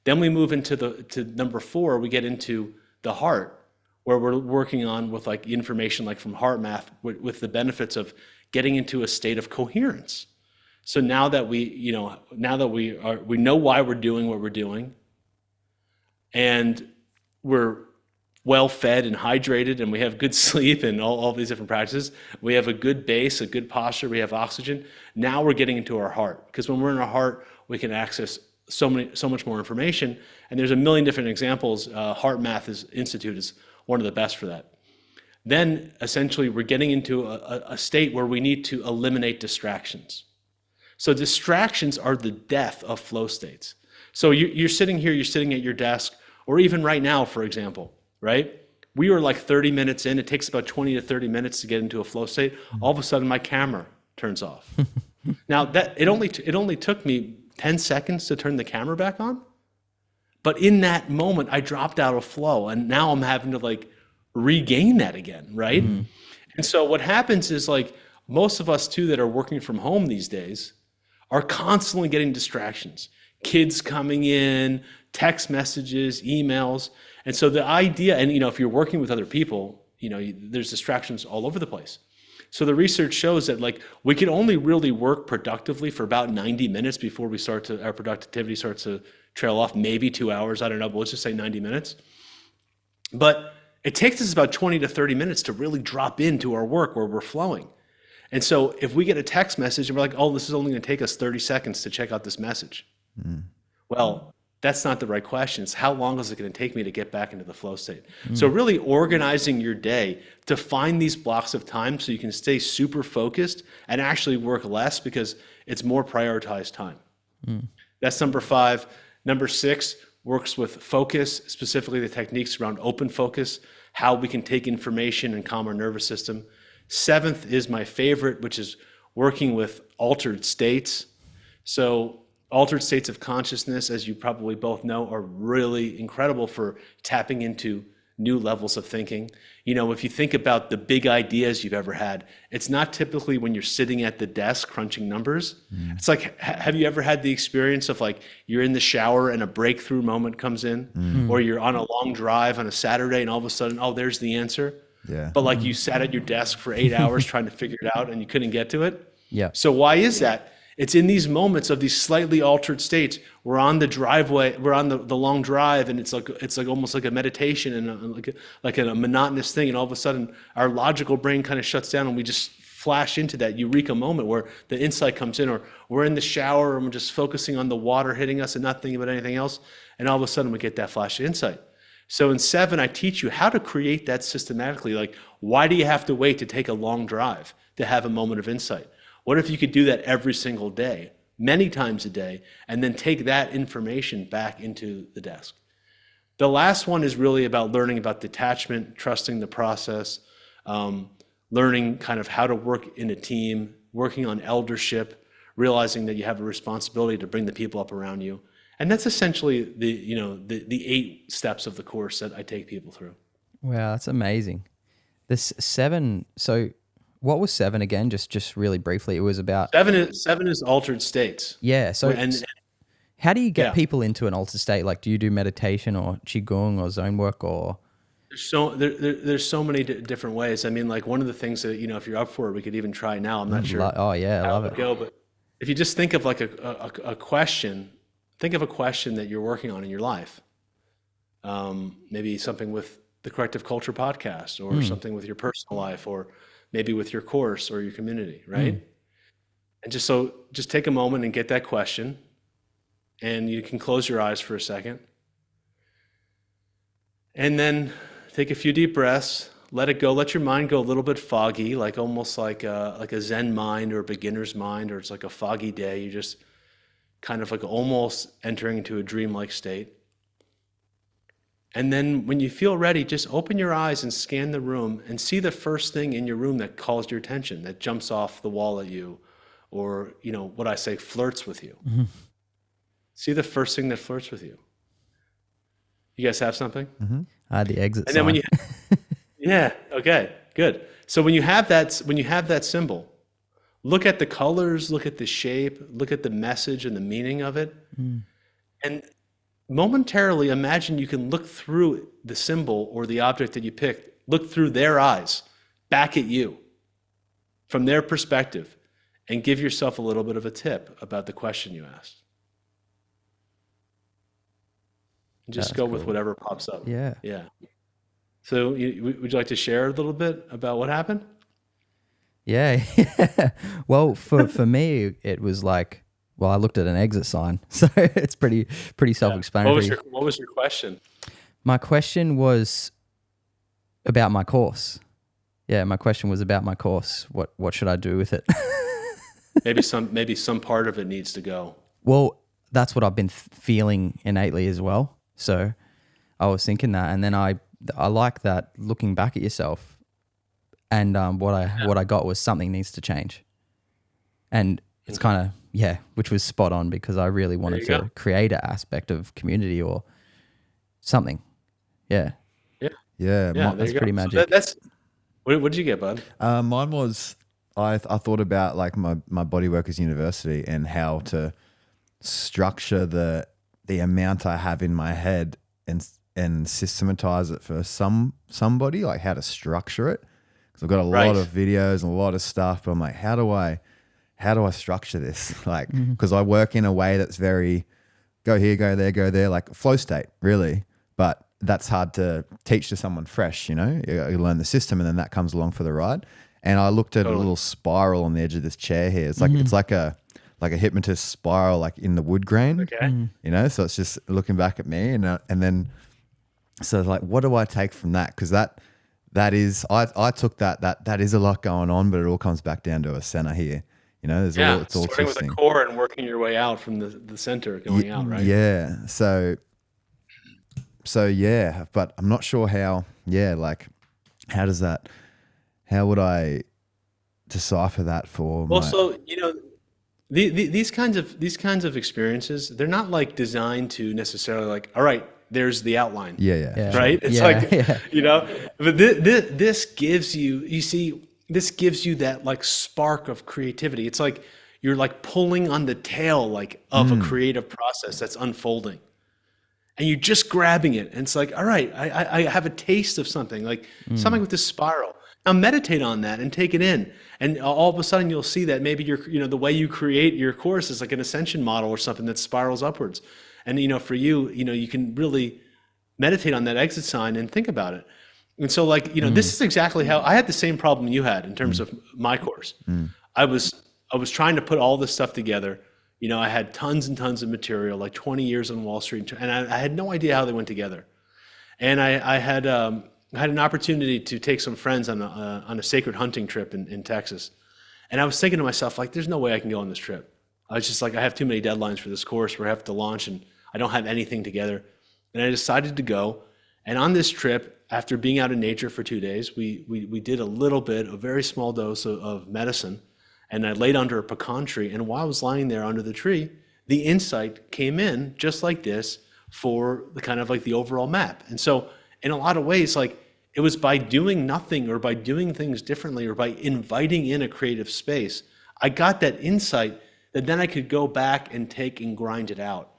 Then we move into to number 4. We get into the heart, where we're working on with like information like from heart math with the benefits of getting into a state of coherence. So now that we know why we're doing what we're doing, and we're well fed and hydrated, and we have good sleep and all these different practices, we have a good base, a good posture, we have oxygen. Now we're getting into our heart, because when we're in our heart, we can access so much more information. And there's a million different examples. Heart Math Institute is one of the best for that. Then essentially we're getting into a state where we need to eliminate distractions. So distractions are the death of flow states. So you're sitting here, you're sitting at your desk, or even right now, for example, right? We were like 30 minutes in. It takes about 20 to 30 minutes to get into a flow state. All of a sudden, my camera turns off. Now, it only took me 10 seconds to turn the camera back on. But in that moment, I dropped out of flow, and now I'm having to like regain that again, right? And so what happens is, like, most of us too that are working from home these days are constantly getting distractions. Kids coming in, text messages, emails. And so the idea, and if you're working with other people, there's distractions all over the place. So the research shows that like we can only really work productively for about 90 minutes before our productivity starts to trail off, maybe 2 hours, I don't know, but let's just say 90 minutes. But it takes us about 20 to 30 minutes to really drop into our work where we're flowing. And so if we get a text message and we're like, oh, this is only going to take us 30 seconds to check out this message. Well, that's not the right question. It's how long is it going to take me to get back into the flow state? So really organizing your day to find these blocks of time so you can stay super focused and actually work less because it's more prioritized time. That's number 5. Number 6 works with focus, specifically the techniques around open focus, how we can take information and calm our nervous system. Seventh is my favorite, which is working with altered states. So altered states of consciousness, as you probably both know, are really incredible for tapping into new levels of thinking. You know, if you think about the big ideas you've ever had, it's not typically when you're sitting at the desk crunching numbers. It's like, have you ever had the experience of like you're in the shower and a breakthrough moment comes in, or you're on a long drive on a Saturday and all of a sudden, oh, there's the answer. Yeah. But like you sat at your desk for 8 hours trying to figure it out and you couldn't get to it. Yeah. So why is that? It's in these moments of these slightly altered states. We're on the driveway, we're on the long drive, and it's like almost like a meditation and like a monotonous thing. And all of a sudden, our logical brain kind of shuts down, and we just flash into that eureka moment where the insight comes in. Or we're in the shower and we're just focusing on the water hitting us and not thinking about anything else. And all of a sudden, we get that flash of insight. So in 7, I teach you how to create that systematically. Like, why do you have to wait to take a long drive to have a moment of insight? What if you could do that every single day, many times a day, and then take that information back into the desk? The last one is really about learning about detachment, trusting the process, learning kind of how to work in a team, working on eldership, realizing that you have a responsibility to bring the people up around you. And that's essentially the 8 steps of the course that I take people through. Wow, that's amazing. This 7, so what was 7 again? Just really briefly, it was about 7 is altered states. Yeah. So how do you get Yeah. people into an altered state? Like, do you do meditation or qigong or zone work or? There's so many different ways. I mean, like one of the things that, if you're up for it, we could even try now. I'm not sure. Oh yeah, I how love would it. go, but if you just think of like a question, think of a question that you're working on in your life. Maybe something with the Corrective Culture podcast, or something with your personal life, or maybe with your course or your community, right? And just take a moment and get that question, and you can close your eyes for a second. And then take a few deep breaths, let it go, let your mind go a little bit foggy, like almost like a Zen mind or a beginner's mind, or it's like a foggy day. You're just kind of like almost entering into a dreamlike state. And then when you feel ready, just open your eyes and scan the room and see the first thing in your room that calls your attention, that jumps off the wall at you, or, what I say, flirts with you. Mm-hmm. See the first thing that flirts with you. You guys have something? Mm-hmm. I had the exit And sign. then when you, yeah, okay, good. So when you have that symbol, look at the colors, look at the shape, look at the message and the meaning of it. And momentarily imagine you can look through the symbol or the object that you picked, look through their eyes, back at you, from their perspective, and give yourself a little bit of a tip about the question you asked. And just go with whatever pops up. Yeah. Yeah. So would you like to share a little bit about what happened? Yeah. Well, for me, it was like, I looked at an exit sign, so it's pretty self-explanatory. What was your question? My question was about my course. Yeah, my question was about my course. What should I do with it? maybe some part of it needs to go. Well, that's what I've been feeling innately as well. So I was thinking that, and then I like that, looking back at yourself, and what I got was something needs to change, and it's kind of which was spot on, because I really wanted to create an aspect of community or something. Yeah. That's pretty magic. So what did you get, bud? Mine was, I thought about like my body workers university and how to structure the amount I have in my head and systematize it for somebody, like how to structure it. Because I've got a lot of videos and a lot of stuff, but I'm like, how do I structure this? Like, because I work in a way that's very go here, go there, like flow state, really. But that's hard to teach to someone fresh, you learn the system, and then that comes along for the ride. And I looked at a little spiral on the edge of this chair here. It's like it's like a hypnotist spiral, like in the wood grain. Okay. So it's just looking back at me, and then so like, what do I take from that? Because that is, I took that is a lot going on, but it all comes back down to a center here. It's all starting with the core and working your way out from the center, going out, right? Yeah. So yeah, but I'm not sure how Yeah, like how would I decipher that for Well, my, so these kinds of experiences, they're not like designed to necessarily like, all right, there's the outline. Yeah. Right? It's Yeah, like, yeah. but this gives you, this gives you that like spark of creativity. It's like you're like pulling on the tail like of a creative process that's unfolding. And you're just grabbing it. And it's like, all right, I have a taste of something, like something with this spiral. Now meditate on that and take it in. And all of a sudden you'll see that maybe the way you create your course is like an ascension model or something that spirals upwards. And for you, you can really meditate on that exit sign and think about it. And so like, this is exactly how I had the same problem you had in terms of my course. I was trying to put all this stuff together. I had tons and tons of material, like 20 years on Wall Street, and I had no idea how they went together. And I had an opportunity to take some friends on a sacred hunting trip in Texas. And I was thinking to myself, like, there's no way I can go on this trip. I was just like, I have too many deadlines for this course where I have to launch and I don't have anything together. And I decided to go. And on this trip, after being out in nature for 2 days, we did a very small dose of medicine. And I laid under a pecan tree. And while I was lying there under the tree, the insight came in just like this for the kind of like the overall map. And so in a lot of ways, like it was by doing nothing or by doing things differently or by inviting in a creative space, I got that insight that then I could go back and take and grind it out.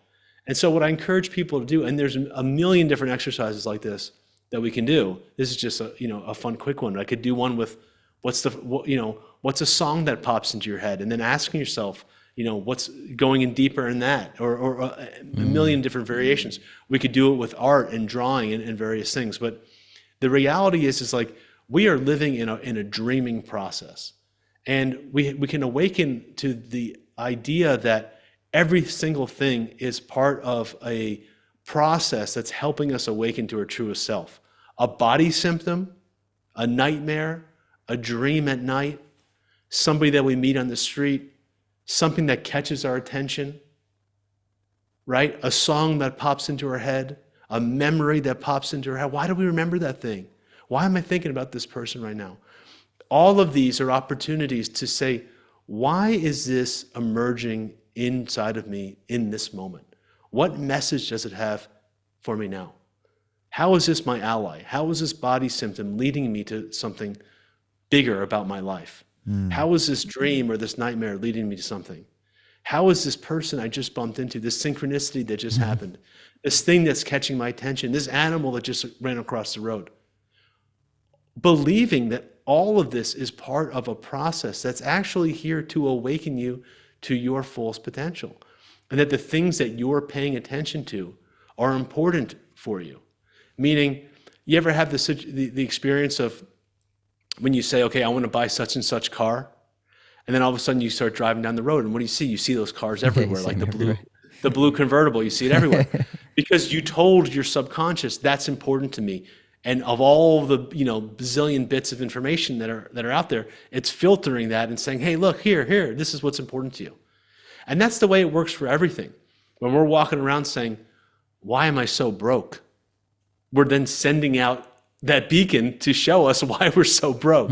And so what I encourage people to do, and there's a million different exercises like this that we can do. This is just a fun, quick one. I could do one with what's a song that pops into your head, and then asking yourself, what's going in deeper in that, or a million different variations. We could do it with art and drawing and various things. But the reality is like we are living in a dreaming process, and we can awaken to the idea that every single thing is part of a process that's helping us awaken to our truest self. A body symptom, a nightmare, a dream at night, somebody that we meet on the street, something that catches our attention, right? A song that pops into our head, a memory that pops into our head. Why do we remember that thing? Why am I thinking about this person right now? All of these are opportunities to say, why is this emerging inside of me in this moment? What message does it have for me now? How is this my ally? How is this body symptom leading me to something bigger about my life? How is this dream or this nightmare leading me to something? How is this person I just bumped into, this synchronicity that just happened, this thing that's catching my attention, this animal that just ran across the road? Believing that all of this is part of a process that's actually here to awaken you to your fullest potential, and that the things that you're paying attention to are important for you. Meaning, you ever have the experience of when you say, okay, I want to buy such and such car, and then all of a sudden you start driving down the road, and what do you see? You see those cars everywhere, like the blue convertible, you see it everywhere. Because you told your subconscious, that's important to me. And of all the bazillion bits of information that are out there, it's filtering that and saying, hey, look, here, this is what's important to you. And that's the way it works for everything. When we're walking around saying, why am I so broke? We're then sending out that beacon to show us why we're so broke,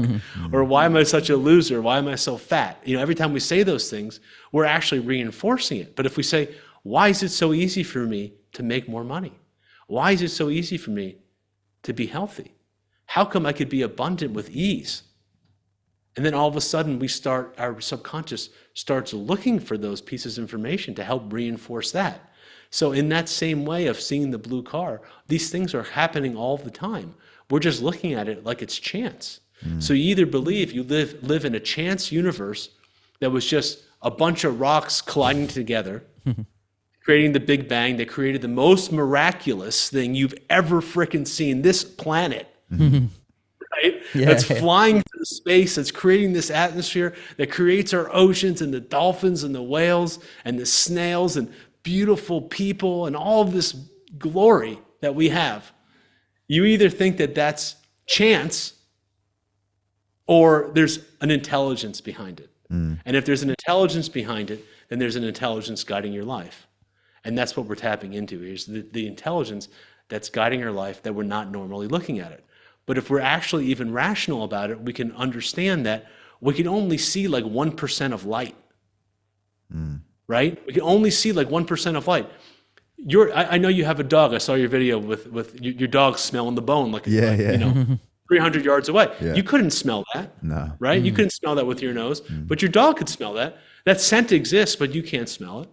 or why am I such a loser? Why am I so fat? Every time we say those things, we're actually reinforcing it. But if we say, why is it so easy for me to make more money? Why is it so easy for me to be healthy? How come I could be abundant with ease? And then all of a sudden our subconscious starts looking for those pieces of information to help reinforce that. So in that same way of seeing the blue car, these things are happening all the time. We're just looking at it like it's chance. So you either believe you live in a chance universe that was just a bunch of rocks colliding together, creating the Big Bang that created the most miraculous thing you've ever frickin' seen, this planet, right? Yeah. That's flying through space, that's creating this atmosphere that creates our oceans and the dolphins and the whales and the snails and beautiful people and all of this glory that we have. You either think that that's chance or there's an intelligence behind it. And if there's an intelligence behind it, then there's an intelligence guiding your life. And that's what we're tapping into, is the intelligence that's guiding our life that we're not normally looking at it. But if we're actually even rational about it, we can understand that we can only see like 1% of light, right? We can only see like 1% of light. I know you have a dog. I saw your video with your dog smelling the bone, like, you know, 300 yards away. Yeah. You couldn't smell that, No. right? You couldn't smell that with your nose, but your dog could smell that. That scent exists, but you can't smell it.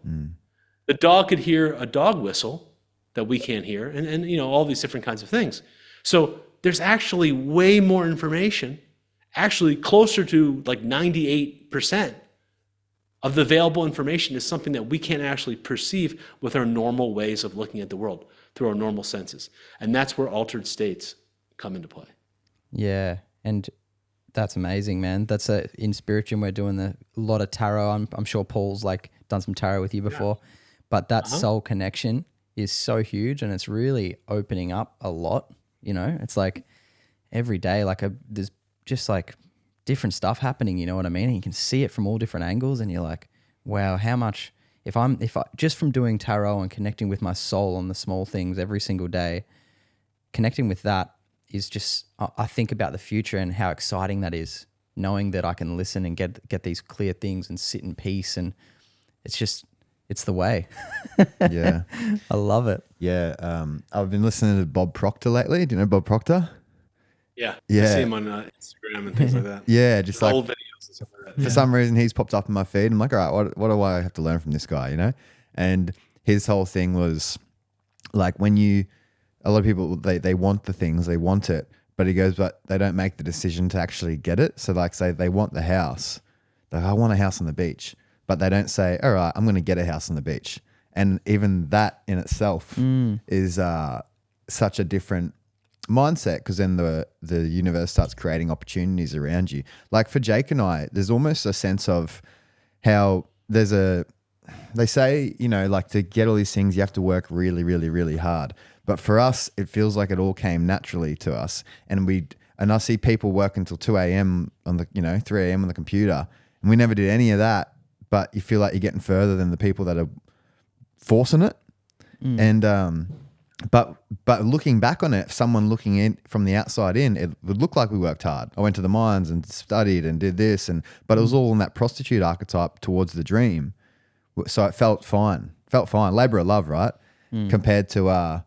The dog could hear a dog whistle that we can't hear, and you know, all these different kinds of things. So there's actually way more information, actually closer to like 98% of the available information is something that we can't actually perceive with our normal ways of looking at the world, through our normal senses. And that's where altered states come into play. Yeah, and that's amazing, man. That's in Spiritum we're doing a lot of tarot. I'm sure Paul's like done some tarot with you before, but that soul connection is so huge, and it's really opening up a lot. You know, it's like every day, like there's just like different stuff happening. You know what I mean? And you can see it from all different angles, and you're like, wow, how much if I just from doing tarot and connecting with my soul on the small things every single day, connecting with that is just, I think about the future and how exciting that is, knowing that I can listen and get these clear things and sit in peace, and it's the way. Yeah. I love it. Yeah. I've been listening to Bob Proctor lately. Do you know Bob Proctor? Yeah. Yeah. I see him on Instagram and things like that. Yeah, just like Old videos and stuff like that. for some reason he's popped up in my feed. I'm like, all right, what do I have to learn from this guy, you know? And his whole thing was like, a lot of people, they want the things, they want it, but he goes, but they don't make the decision to actually get it. So like, say they want the house, they're like, I want a house on the beach, but they don't say, all right, I'm going to get a house on the beach. And even that in itself is such a different mindset, because then the universe starts creating opportunities around you. Like for Jake and I, there's almost a sense of how they say, you know, like to get all these things, you have to work really, really, really hard. But for us, it feels like it all came naturally to us. And I see people work until 2 a.m. on the, 3 a.m. on the computer, and we never did any of that. But you feel like you're getting further than the people that are forcing it. And, but looking back on it, someone looking in from the outside in, it would look like we worked hard. I went to the mines and studied and did this, but it was all in that prostitute archetype towards the dream. So it felt fine, labor of love, right? Compared to,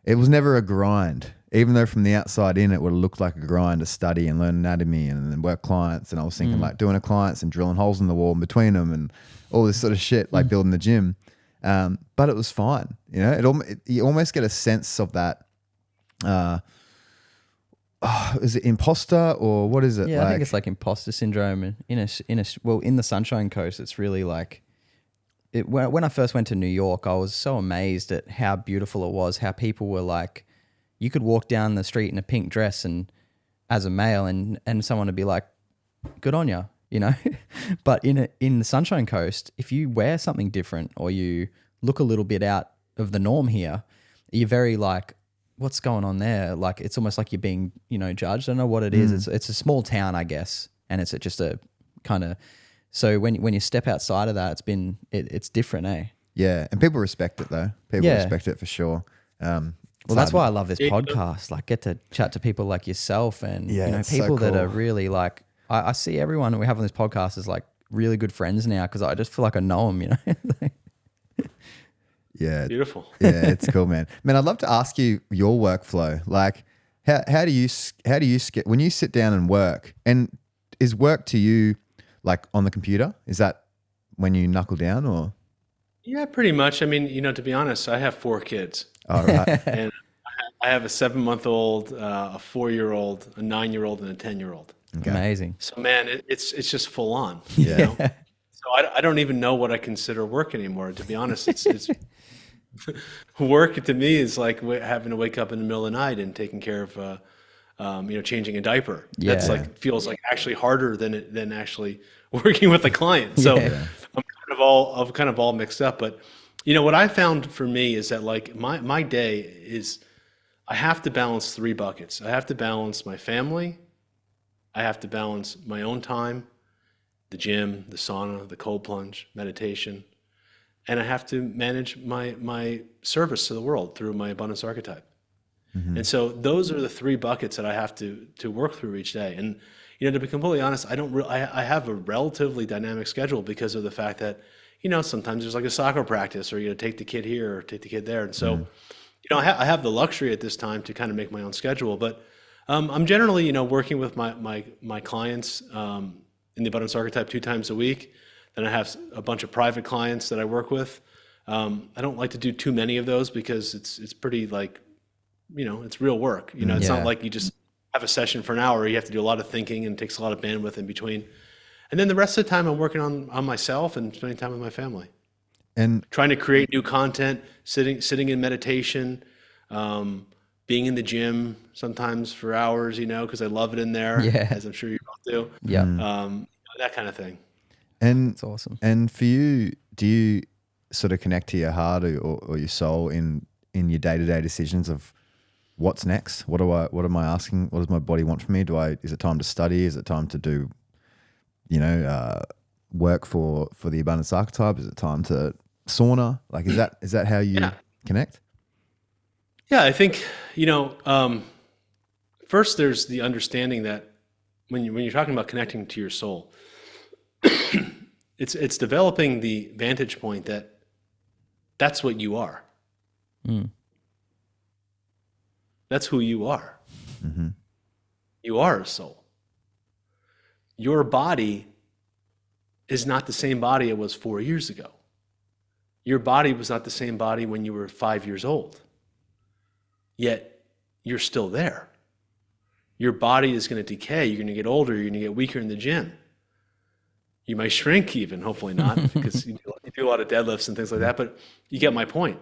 it was never a grind, even though from the outside in, it would have looked like a grind to study and learn anatomy and then work clients. And I was thinking like doing a clients and drilling holes in the wall in between them and all this sort of shit, like building the gym. But it was fine. You know, you almost get a sense of that. Is it imposter or what is it? Yeah, I think it's like imposter syndrome. And in the Sunshine Coast, it's really like, when I first went to New York, I was so amazed at how beautiful it was, how people were like, you could walk down the street in a pink dress and as a male and someone would be like, good on you, you know? But in the Sunshine Coast, if you wear something different or you look a little bit out of the norm here, you're very like, what's going on there? Like, it's almost like you're being, judged. I don't know what it is. It's a small town, I guess. And it's just a kind of, so when you step outside of that, it's different, eh? Yeah, and people respect it though. People respect it for sure. Well, that's why I love this podcast. Like, get to chat to people like yourself and people that are really like. I see everyone that we have on this podcast as like really good friends now because I just feel like I know them. You know. Yeah, beautiful. Yeah, it's cool, man. Man, I'd love to ask you your workflow. Like, how do you when you sit down and work? And is work to you like on the computer? Is that when you knuckle down or? Yeah, pretty much. I mean, to be honest, I have 4 kids. All right. And I have a 7-month-old, a 4-year-old, a 9-year-old, and a 10-year-old. Okay. Amazing. So, man, it's just full on. Yeah. So I don't even know what I consider work anymore. To be honest, it's work to me is like having to wake up in the middle of the night and taking care of, changing a diaper. Yeah. That's like feels like actually harder than actually working with a client. So I'm kind of all mixed up. But what I found for me is that like my day is I have to balance 3 buckets. I have to balance my family. I have to balance my own time, the gym, the sauna, the cold plunge, meditation, and I have to manage my service to the world through my abundance archetype. And so those are the three buckets that I have to work through each day. And, to be completely honest, I have a relatively dynamic schedule because of the fact that, sometimes there's like a soccer practice, or you got to take the kid here or take the kid there. And so, I have the luxury at this time to kind of make my own schedule, but I'm generally, working with my clients in the Abundance Archetype 2 times a week. Then I have a bunch of private clients that I work with. I don't like to do too many of those because it's pretty like, it's real work. It's not like you just have a session for an hour. You have to do a lot of thinking, and it takes a lot of bandwidth in between. And then the rest of the time I'm working on myself and spending time with my family. And trying to create new content, sitting in meditation, being in the gym sometimes for hours, because I love it in there, as I'm sure you both do. Yeah. That kind of thing. And it's awesome. And for you, do you sort of connect to your heart or your soul in your day-to-day decisions of what's next? What am I asking? What does my body want from me? Is it time to study? Is it time to do, work for the Abundance Archetype? Is it time to sauna? Like, is that how you connect? Yeah, I think, first there's the understanding that when you're talking about connecting to your soul, it's developing the vantage point that that's what you are. That's who you are. Mm-hmm. You are a soul. Your body is not the same body it was 4 years ago. Your body was not the same body when you were 5 years old. Yet you're still there. Your body is going to decay. You're going to get older. You're going to get weaker in the gym. You might shrink even, hopefully not, because you do a lot of deadlifts and things like that, but you get my point.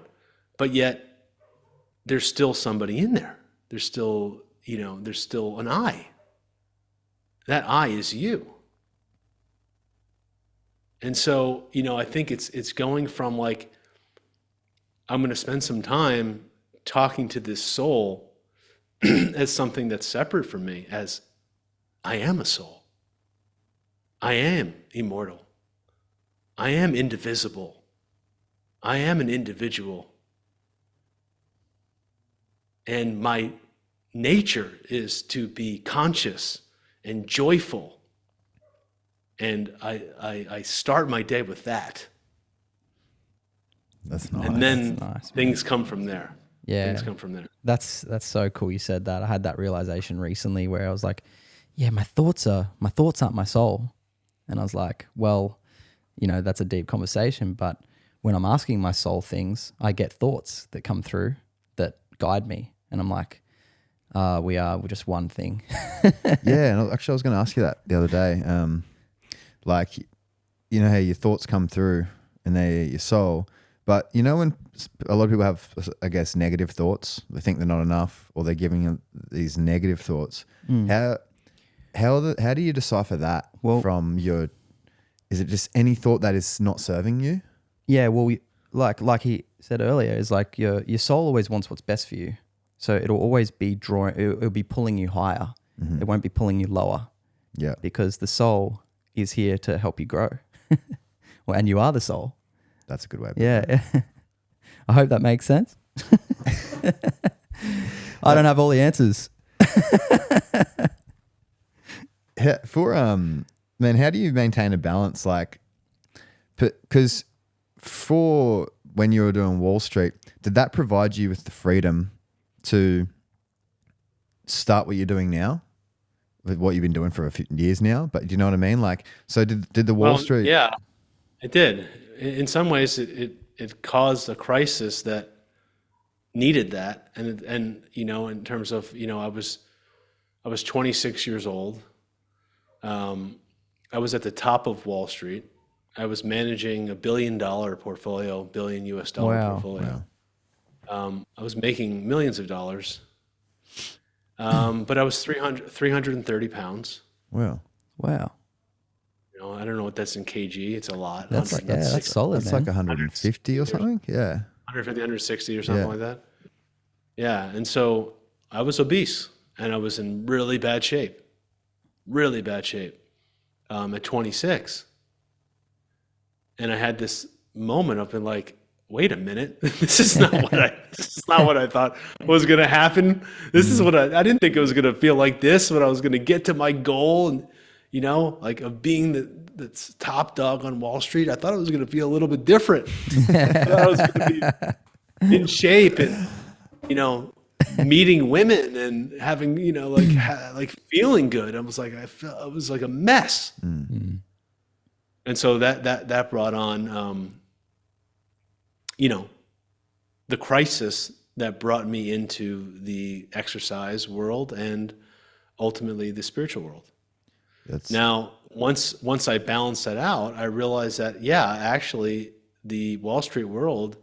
But yet there's still somebody in there. There's still, there's still an I. That I is you. And so, I think it's going from like, I'm going to spend some time talking to this soul as something that's separate from me, as I am a soul. I am immortal. I am indivisible. I am an individual. And my nature is to be conscious and joyful. And I start my day with that. That's nice. And then things come from there. Yeah. Things come from there. That's so cool you said that. I had that realization recently where I was like, yeah, my thoughts aren't my soul. And I was like, well, that's a deep conversation, but when I'm asking my soul things, I get thoughts that come through that guide me. And I'm like, we're just one thing. Yeah, and actually I was going to ask you that the other day. Like, how your thoughts come through and they're your soul, but when a lot of people have, I guess, negative thoughts, they think they're not enough, or they're giving you these negative thoughts. How do you decipher that from your? Is it just any thought that is not serving you? Yeah, well, like he said earlier, is like your soul always wants what's best for you, so it'll always be it'll be pulling you higher. Mm-hmm. It won't be pulling you lower. Yeah, because the soul is here to help you grow. Well, and you are the soul. That's a good way. Yeah. I hope that makes sense. I don't have all the answers. Man, how do you maintain a balance? Like, because for when you were doing Wall Street, did that provide you with the freedom to start what you're doing now, with what you've been doing for a few years now? But do you know what I mean? Like, so did the Wall Street? Yeah, it did. In some ways, it caused a crisis that needed that, and in terms of I was 26 years old. I was at the top of Wall Street. I was managing $1 billion portfolio, $1 billion portfolio. Wow. I was making millions of dollars, but I was 330 pounds. Wow. I don't know what that's in kg. It's a lot. That's solid. That's like 150 or something. Yeah. 150, 160 or something like that. Yeah. And so I was obese and I was in really bad shape at 26. And I had this moment of being like, wait a minute, this is not what I thought was going to happen. This is what I didn't think it was going to feel like this, when I was going to get to my goal and, like of being that's top dog on Wall Street. I thought it was going to feel a little bit different. I thought I was going to be in shape and, meeting women and having, like feeling good. I was like, I was like a mess. Mm-hmm. And so that brought on, the crisis that brought me into the exercise world and ultimately the spiritual world. Now, once I balanced that out, I realized that, actually the Wall Street world,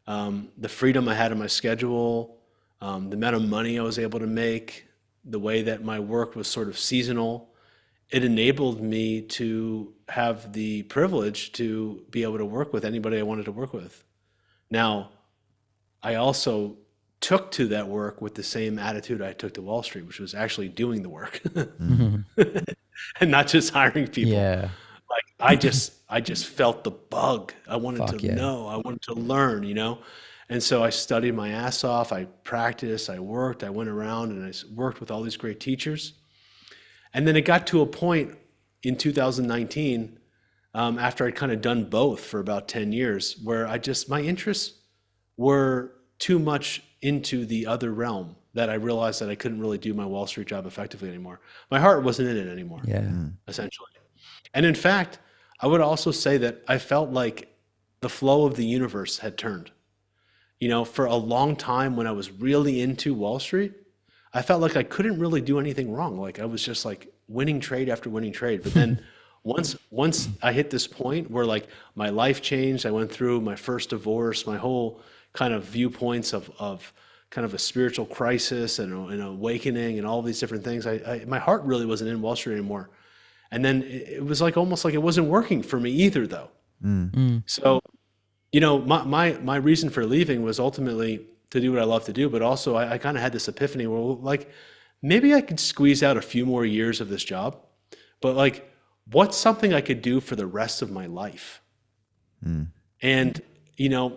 the freedom I had in my schedule, the amount of money I was able to make, the way that my work was sort of seasonal, it enabled me to have the privilege to be able to work with anybody I wanted to work with. Now, I also took to that work with the same attitude I took to Wall Street, which was actually doing the work and not just hiring people. Yeah. Like I just felt the bug. I wanted to know, I wanted to learn, And so I studied my ass off. I practiced, I worked, I went around and I worked with all these great teachers. And then it got to a point in 2019, after I'd kind of done both for about 10 years, where my interests were too much into the other realm, that I realized that I couldn't really do my Wall Street job effectively anymore. My heart wasn't in it anymore, essentially. And in fact, I would also say that I felt like the flow of the universe had turned. For a long time when I was really into Wall Street, I felt like I couldn't really do anything wrong. Like I was just like winning trade after winning trade. But then once I hit this point where like my life changed, I went through my first divorce, my whole kind of viewpoints of kind of a spiritual crisis and an awakening and all these different things. My heart really wasn't in Wall Street anymore. And then it was like almost like it wasn't working for me either, though. So, my reason for leaving was ultimately to do what I love to do, but also I kind of had this epiphany where like maybe I could squeeze out a few more years of this job, but like what's something I could do for the rest of my life? And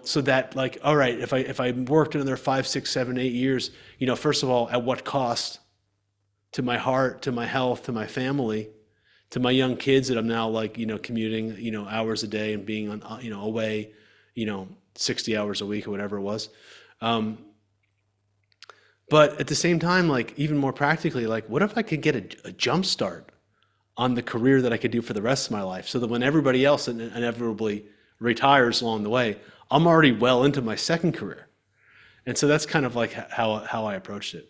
so that like, all right, if I worked another 5, 6, 7, 8 years, first of all, at what cost to my heart, to my health, to my family, to my young kids that I'm now like, commuting, hours a day and being on, away, 60 hours a week or whatever it was. But at the same time, like even more practically, like what if I could get a jump start on the career that I could do for the rest of my life, so that when everybody else inevitably retires along the way, I'm already well into my second career. And so that's kind of like how I approached it.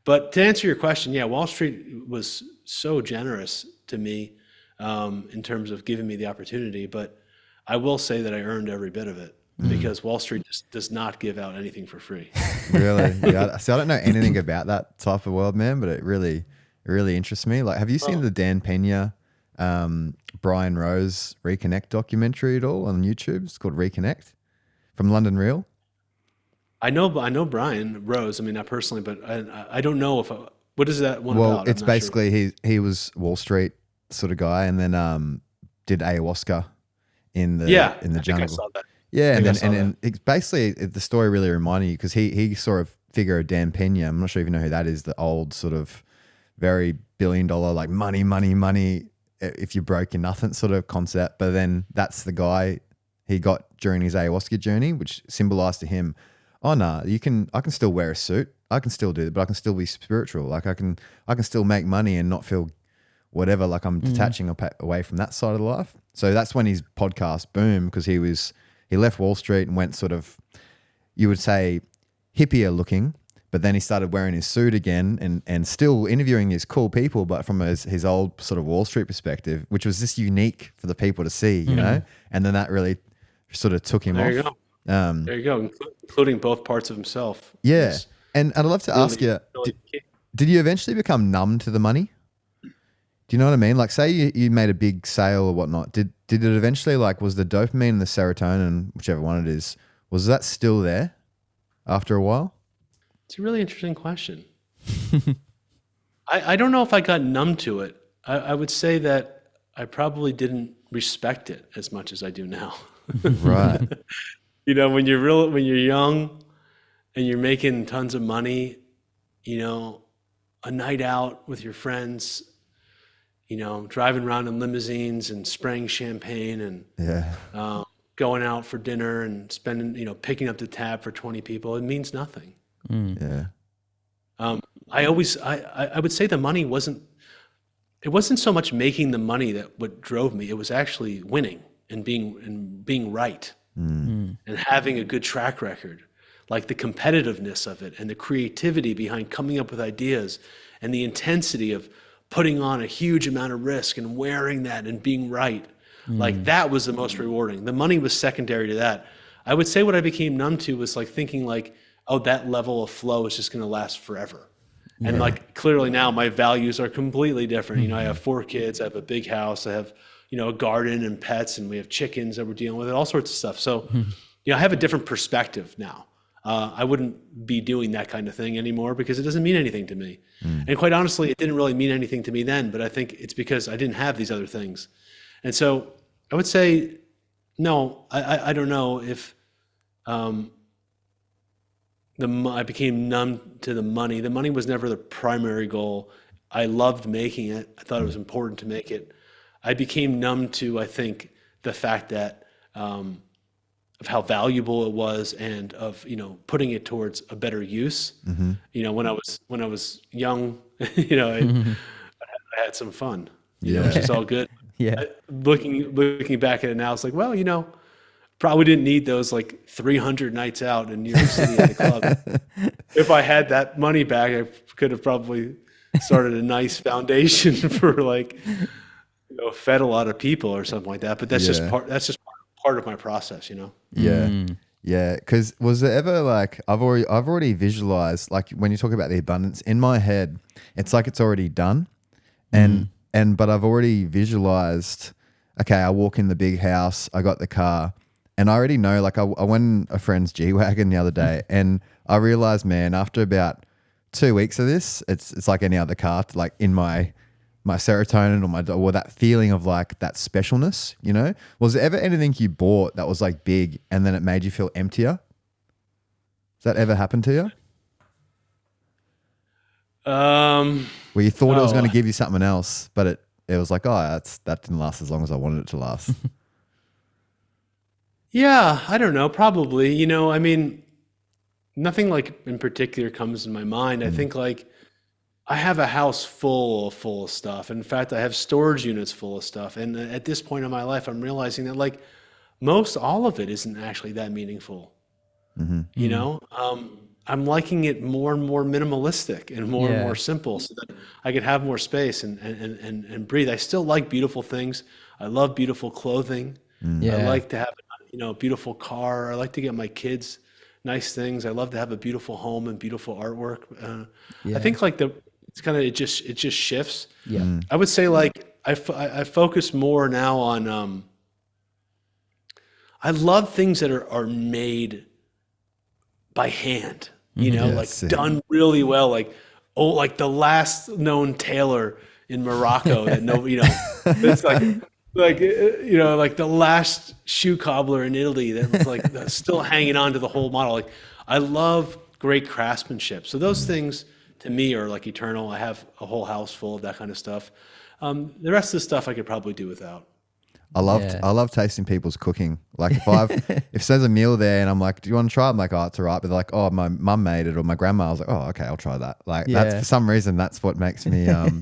But to answer your question, Wall Street was so generous to me in terms of giving me the opportunity, but I will say that I earned every bit of it, because Wall Street just does not give out anything for free. Really? Yeah. See, I don't know anything about that type of world, man, but it really interests me. Like, have you seen the Dan Pena, Brian Rose Reconnect documentary at all on YouTube? It's called Reconnect from London Real. I know Brian Rose. I mean, not personally, but I don't know what is that one about? Well, it's basically he was Wall Street sort of guy, and then did ayahuasca in the jungle. Think I saw that. Yeah, and then it's basically the story really reminded you, because he sort of figure of Dan Pena. I'm not sure if you know who that is. The old sort of very billion-dollar like money. If you're broke, you're nothing sort of concept. But then that's the guy he got during his ayahuasca journey, which symbolized to him, oh no, I can still wear a suit. I can still do it, but I can still be spiritual. Like I can still make money and not feel whatever, like I'm detaching away from that side of life. So that's when his podcast boomed, because he left Wall Street and went sort of, you would say, hippier looking, but then he started wearing his suit again and still interviewing these cool people, but from his old sort of Wall Street perspective, which was just unique for the people to see, you know? And then that really sort of took him off. There you go, including both parts of himself. Yeah. And I'd love to ask you, did you eventually become numb to the money? Do you know what I mean? Like, say you made a big sale or whatnot. Did it eventually, like, was the dopamine and the serotonin, whichever one it is, was that still there after a while? It's a really interesting question. I don't know if I got numb to it. I would say that I probably didn't respect it as much as I do now. Right. when you're young and you're making tons of money, a night out with your friends, driving around in limousines and spraying champagne and Yeah. going out for dinner and spending, picking up the tab for 20 people, it means nothing. Yeah. I would say the money it wasn't so much making the money that what drove me. It was actually winning and being right and having a good track record, like the competitiveness of it and the creativity behind coming up with ideas and the intensity of putting on a huge amount of risk and wearing that and being right. Like that was the most rewarding. The money was secondary to that. I would say what I became numb to was like thinking like, oh, that level of flow is just going to last forever. And like clearly now my values are completely different. I have 4 kids, I have a big house, I have, a garden and pets, and we have chickens that we're dealing with, all sorts of stuff. So, I have a different perspective now. I wouldn't be doing that kind of thing anymore because it doesn't mean anything to me. And quite honestly, it didn't really mean anything to me then, but I think it's because I didn't have these other things. And so I would say, no, I don't know if I became numb to the money. The money was never the primary goal. I loved making it. I thought it was important to make it. I became numb to, I think, the fact that of how valuable it was and of putting it towards a better use. When I was young, I had some fun. Which is all good. Yeah. Looking back at it now, it's like, well, probably didn't need those like 300 nights out in New York City at the club. If I had that money back, I could have probably started a nice foundation for like, fed a lot of people or something like that. But that's just part of my process, Yeah. Yeah. Cause was there ever like, I've already visualized, like when you talk about the abundance in my head, it's like it's already done. But I've already visualized, okay, I walk in the big house, I got the car, and I already know, like I went in a friend's G-Wagon the other day and I realized, man, after about 2 weeks of this, it's like any other car, like in my serotonin or that feeling of like that specialness, Was there ever anything you bought that was like big and then it made you feel emptier? Does that ever happen to you? Where you thought it was going to give you something else, but it was like, oh, that didn't last as long as I wanted it to last. Yeah, I don't know, probably. I mean, nothing like in particular comes to my mind. I think like I have a house full of stuff. In fact, I have storage units full of stuff. And at this point in my life, I'm realizing that like all of it isn't actually that meaningful. I'm liking it more and more minimalistic and more and more simple so that I could have more space and breathe. I still like beautiful things. I love beautiful clothing. I like to have a beautiful car. I like to get my kids nice things. I love to have a beautiful home and beautiful artwork. I think like it's kind of it just shifts. Yeah. I would say like I focus more now on I love things that are made by hand. Done really well, like the last known tailor in Morocco that it's like the last shoe cobbler in Italy that's like that's still hanging on to the whole model. Like I love great craftsmanship. So those things to me are like eternal. I have a whole house full of that kind of stuff. The rest of the stuff I could probably do without. I love tasting people's cooking. Like if there's a meal there and I'm like, do you want to try it? I'm like, oh, it's all right. But they're like, oh, my mum made it or my grandma. I was like, oh, okay, I'll try that. Like that's for some reason, that's what makes me, I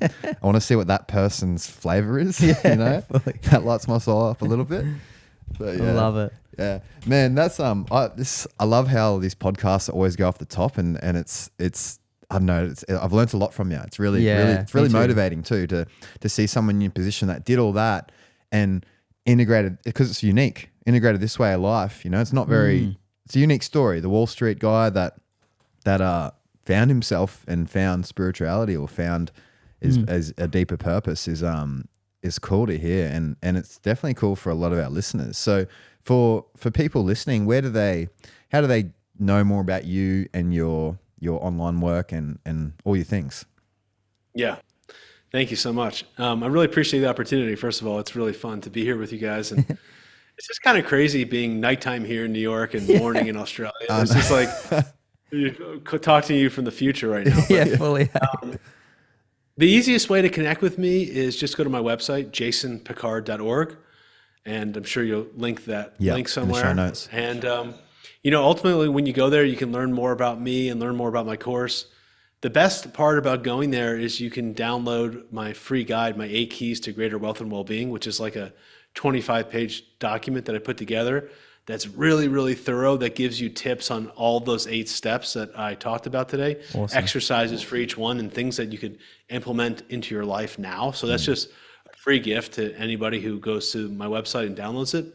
want to see what that person's flavor is, That lights my soul up a little bit. But I love it. Yeah, man, that's, I love how these podcasts always go off the top and it's, I don't know. I've learned a lot from you. It's really motivating too to see someone in your position that did all that and integrated because it's unique. Integrated this way of life. It's not very. It's a unique story. The Wall Street guy that found himself and found spirituality or found as a deeper purpose is cool to hear and it's definitely cool for a lot of our listeners. So for people listening, how do they know more about you and your online work and all your things? Yeah. Thank you so much. I really appreciate the opportunity. First of all, it's really fun to be here with you guys. It's just kind of crazy being nighttime here in New York and morning in Australia. It's just like talking to you from the future right now. Yeah, fully. The easiest way to connect with me is just go to my website, jasonpickard.org, and I'm sure you'll link that link somewhere. In the show notes. And ultimately, when you go there, you can learn more about me and learn more about my course. The best part about going there is you can download my free guide, my 8 Keys to Greater Wealth and Well-Being, which is like a 25-page document that I put together that's really, really thorough, that gives you tips on all those 8 steps that I talked about today, Awesome. exercises for each one, and things that you could implement into your life now. So that's just a free gift to anybody who goes to my website and downloads it.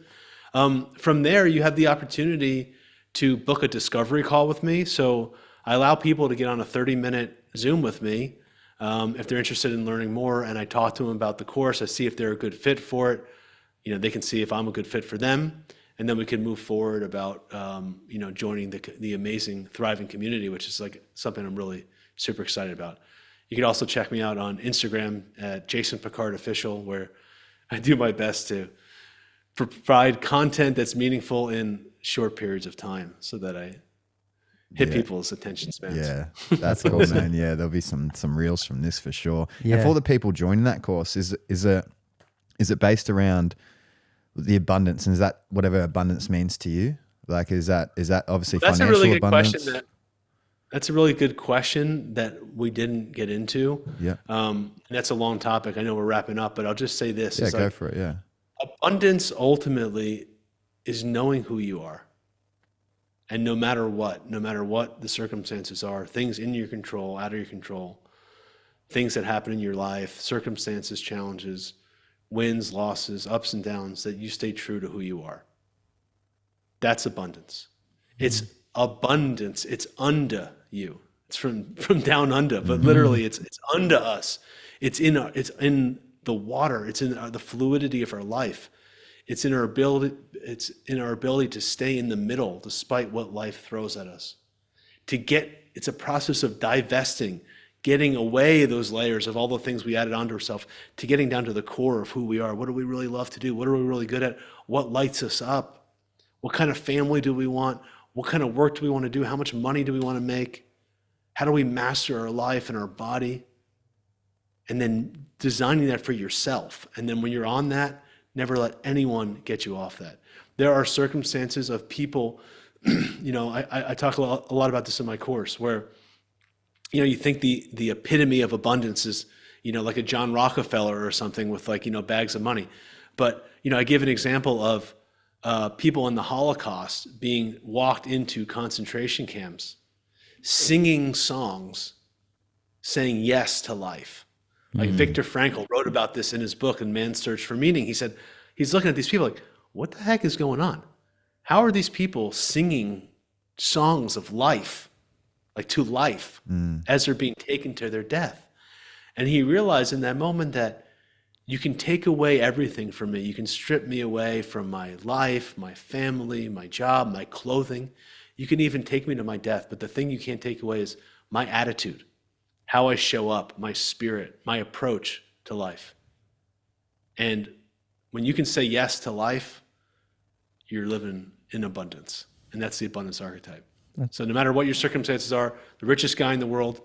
From there, you have the opportunity to book a discovery call with me. So I allow people to get on a 30-minute Zoom with me if they're interested in learning more, and I talk to them about the course. I see if they're a good fit for it. They can see if I'm a good fit for them, and then we can move forward about joining the amazing, thriving community, which is like something I'm really super excited about. You can also check me out on Instagram at jasonpickardofficial, where I do my best to provide content that's meaningful in short periods of time, so that I hit people's attention spans. Yeah, that's cool, man. Yeah, there'll be some reels from this for sure. Yeah. And for the people joining that course, is it based around the abundance, and is that whatever abundance means to you? Like, is that obviously That's financial a really good abundance? question. That's a really good question that we didn't get into. Yeah. And that's a long topic. I know we're wrapping up, but I'll just say this. Yeah, It's go like, for it. Yeah. abundance ultimately is knowing who you are. And no matter what the circumstances are, things in your control, out of your control, things that happen in your life, circumstances, challenges, wins, losses, ups and downs, that you stay true to who you are. That's abundance. It's abundance. It's under you. It's from down under, but literally it's under us. It's in the water. It's in the fluidity of our life. It's in our ability to stay in the middle despite what life throws at us. It's a process of divesting, getting away those layers of all the things we added onto ourselves, to getting down to the core of who we are. What do we really love to do? What are we really good at? What lights us up? What kind of family do we want? What kind of work do we want to do? How much money do we want to make? How do we master our life and our body? And then designing that for yourself. And then when you're on that, never let anyone get you off that. There are circumstances of people, I talk a lot about this in my course, where, you think the epitome of abundance is, like a John Rockefeller or something with bags of money. But, I give an example of people in the Holocaust being walked into concentration camps, singing songs, saying yes to life. Like Viktor Frankl wrote about this in his book, In Man's Search for Meaning. He said, he's looking at these people like, what the heck is going on? How are these people singing songs of life, like to life, as they're being taken to their death? And he realized in that moment that you can take away everything from me. You can strip me away from my life, my family, my job, my clothing. You can even take me to my death. But the thing you can't take away is my attitude, how I show up, my spirit, my approach to life. And when you can say yes to life, you're living in abundance. And that's the abundance archetype. So no matter what your circumstances are, the richest guy in the world,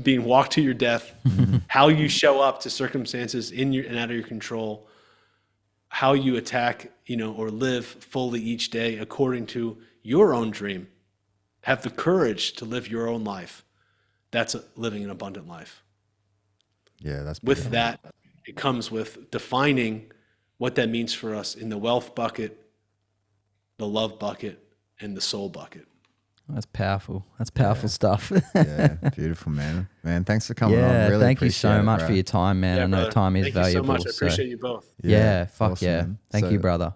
being walked to your death, how you show up to circumstances in your and out of your control, how you attack, or live fully each day according to your own dream, have the courage to live your own life. That's living an abundant life. Yeah, that's with beautiful. that, it comes with defining what that means for us in the wealth bucket, the love bucket, and the soul bucket. That's powerful. That's powerful stuff. Yeah, beautiful, man. Man, thanks for coming on. Yeah, Really thank you appreciate so it, much bro. for your time, man. Yeah, I know brother. time is Thank valuable. you so much. I appreciate you both. Yeah, fuck awesome, yeah. man. Thank So- you, brother.